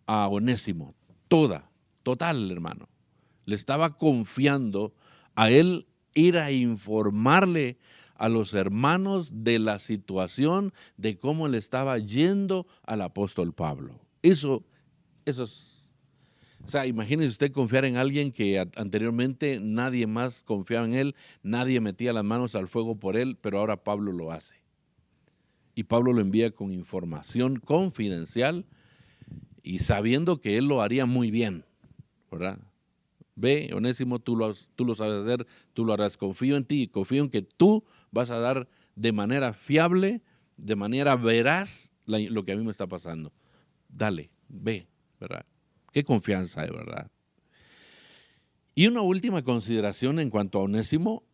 a Onésimo. Total, hermano. Le estaba confiando a él ir a informarle a los hermanos de la situación, de cómo le estaba yendo al apóstol Pablo. Eso es, o sea, imagínese usted confiar en alguien que anteriormente nadie más confiaba en él, nadie metía las manos al fuego por él, pero ahora Pablo lo hace. Y Pablo lo envía con información confidencial y sabiendo que él lo haría muy bien, ¿verdad? Ve, Onésimo, tú lo sabes hacer, tú lo harás. Confío en ti y confío en que tú vas a dar de manera fiable, de manera veraz lo que a mí me está pasando. Dale, ve, ¿verdad? Qué confianza, de verdad. Y una última consideración en cuanto a Onésimo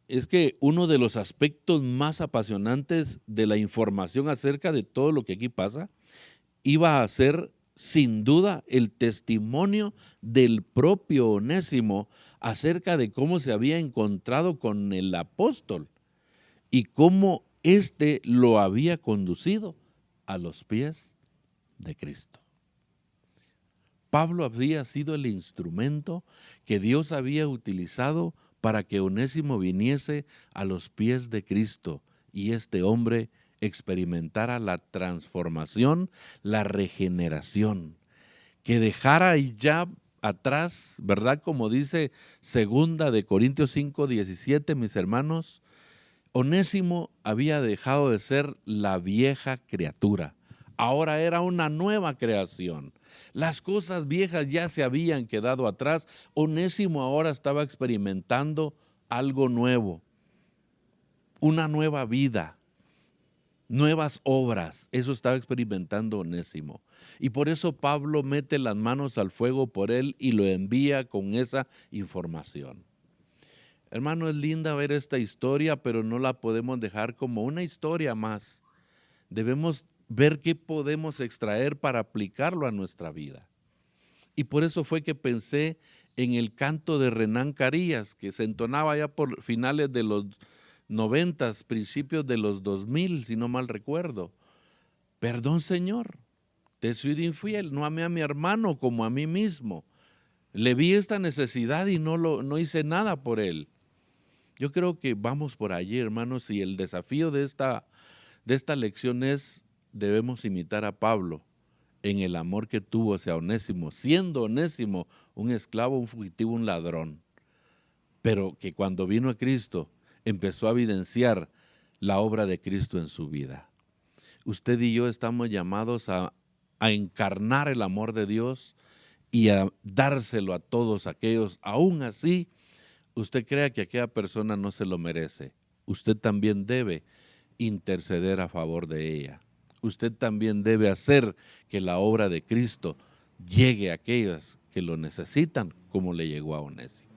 es que uno de los aspectos más apasionantes de la información acerca de todo lo que aquí pasa iba a ser sin duda el testimonio del propio Onésimo acerca de cómo se había encontrado con el apóstol y cómo éste lo había conducido a los pies de Cristo. Pablo había sido el instrumento que Dios había utilizado para que Onésimo viniese a los pies de Cristo y este hombre experimentara la transformación, la regeneración, que dejara ya atrás, ¿verdad? Como dice 2 de Corintios 5:17, mis hermanos, Onésimo había dejado de ser la vieja criatura, ahora era una nueva creación. Las cosas viejas ya se habían quedado atrás, Onésimo ahora estaba experimentando algo nuevo, una nueva vida. Nuevas obras, eso estaba experimentando Onésimo. Y por eso Pablo mete las manos al fuego por él y lo envía con esa información. Hermano, es linda ver esta historia, pero no la podemos dejar como una historia más. Debemos ver qué podemos extraer para aplicarlo a nuestra vida. Y por eso fue que pensé en el canto de Renán Carías, que se entonaba ya por finales de los 90, principios de los 2000, si no mal recuerdo. Perdón, Señor, te soy infiel, no amé a mi hermano como a mí mismo. Le vi esta necesidad y no hice nada por él. Yo creo que vamos por allí, hermanos, y el desafío de esta lección es debemos imitar a Pablo en el amor que tuvo hacia Onésimo, siendo Onésimo un esclavo, un fugitivo, un ladrón, pero que cuando vino a Cristo empezó a evidenciar la obra de Cristo en su vida. Usted y yo estamos llamados a encarnar el amor de Dios y a dárselo a todos aquellos. Aún así, usted crea que aquella persona no se lo merece. Usted también debe interceder a favor de ella. Usted también debe hacer que la obra de Cristo llegue a aquellas que lo necesitan, como le llegó a Onésimo.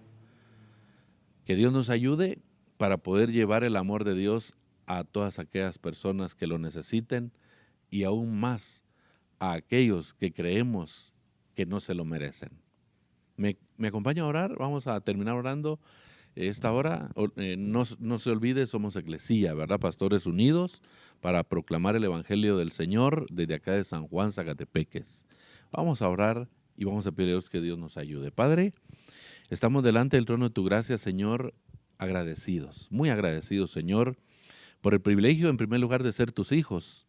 Que Dios nos ayude para poder llevar el amor de Dios a todas aquellas personas que lo necesiten y aún más a aquellos que creemos que no se lo merecen. ¿Me acompaña a orar? Vamos a terminar orando esta hora. No se olvide, somos Eclesía, ¿verdad? Pastores unidos para proclamar el Evangelio del Señor desde acá de San Juan, Zacatepeques. Vamos a orar y vamos a pedir a Dios que Dios nos ayude. Padre, estamos delante del trono de tu gracia, Señor, agradecidos, muy agradecidos, Señor, por el privilegio, en primer lugar, de ser tus hijos,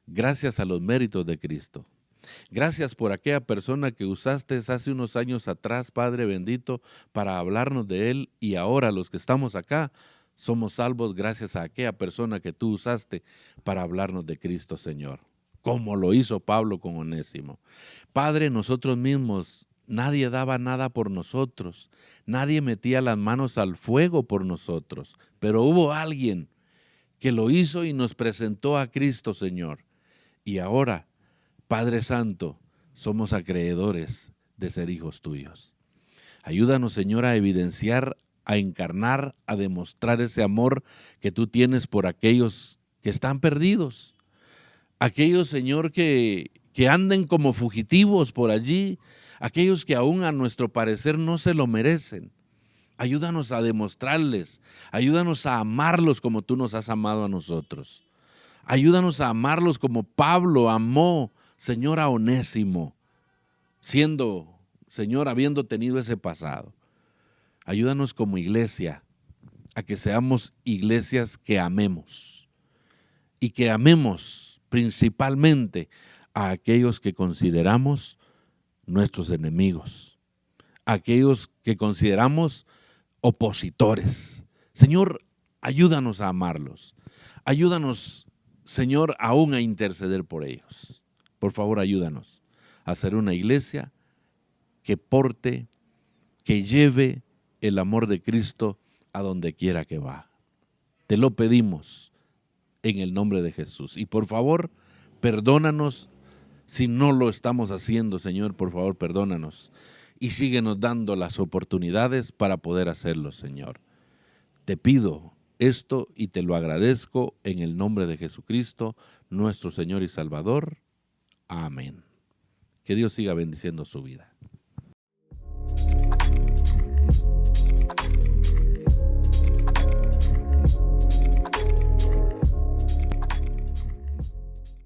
gracias a los méritos de Cristo. Gracias por aquella persona que usaste hace unos años atrás, Padre bendito, para hablarnos de Él, y ahora los que estamos acá somos salvos gracias a aquella persona que tú usaste para hablarnos de Cristo, Señor, como lo hizo Pablo con Onésimo. Padre, nosotros mismos, nadie daba nada por nosotros, nadie metía las manos al fuego por nosotros, pero hubo alguien que lo hizo y nos presentó a Cristo, Señor. Y ahora, Padre Santo, somos acreedores de ser hijos tuyos. Ayúdanos, Señor, a evidenciar, a encarnar, a demostrar ese amor que tú tienes por aquellos que están perdidos. Aquellos, Señor, que anden como fugitivos por allí, aquellos que aún a nuestro parecer no se lo merecen. Ayúdanos a demostrarles, ayúdanos a amarlos como tú nos has amado a nosotros. Ayúdanos a amarlos como Pablo amó, Señor, a Onésimo, siendo, Señor, habiendo tenido ese pasado. Ayúdanos como iglesia a que seamos iglesias que amemos y que amemos principalmente a aquellos que consideramos nuestros enemigos, aquellos que consideramos opositores. Señor, ayúdanos a amarlos. Ayúdanos, Señor, aún a interceder por ellos. Por favor, ayúdanos a ser una iglesia que porte, que lleve el amor de Cristo a donde quiera que va. Te lo pedimos en el nombre de Jesús. Y por favor, perdónanos si no lo estamos haciendo, Señor. Por favor, perdónanos. Y síguenos dando las oportunidades para poder hacerlo, Señor. Te pido esto y te lo agradezco en el nombre de Jesucristo, nuestro Señor y Salvador. Amén. Que Dios siga bendiciendo su vida.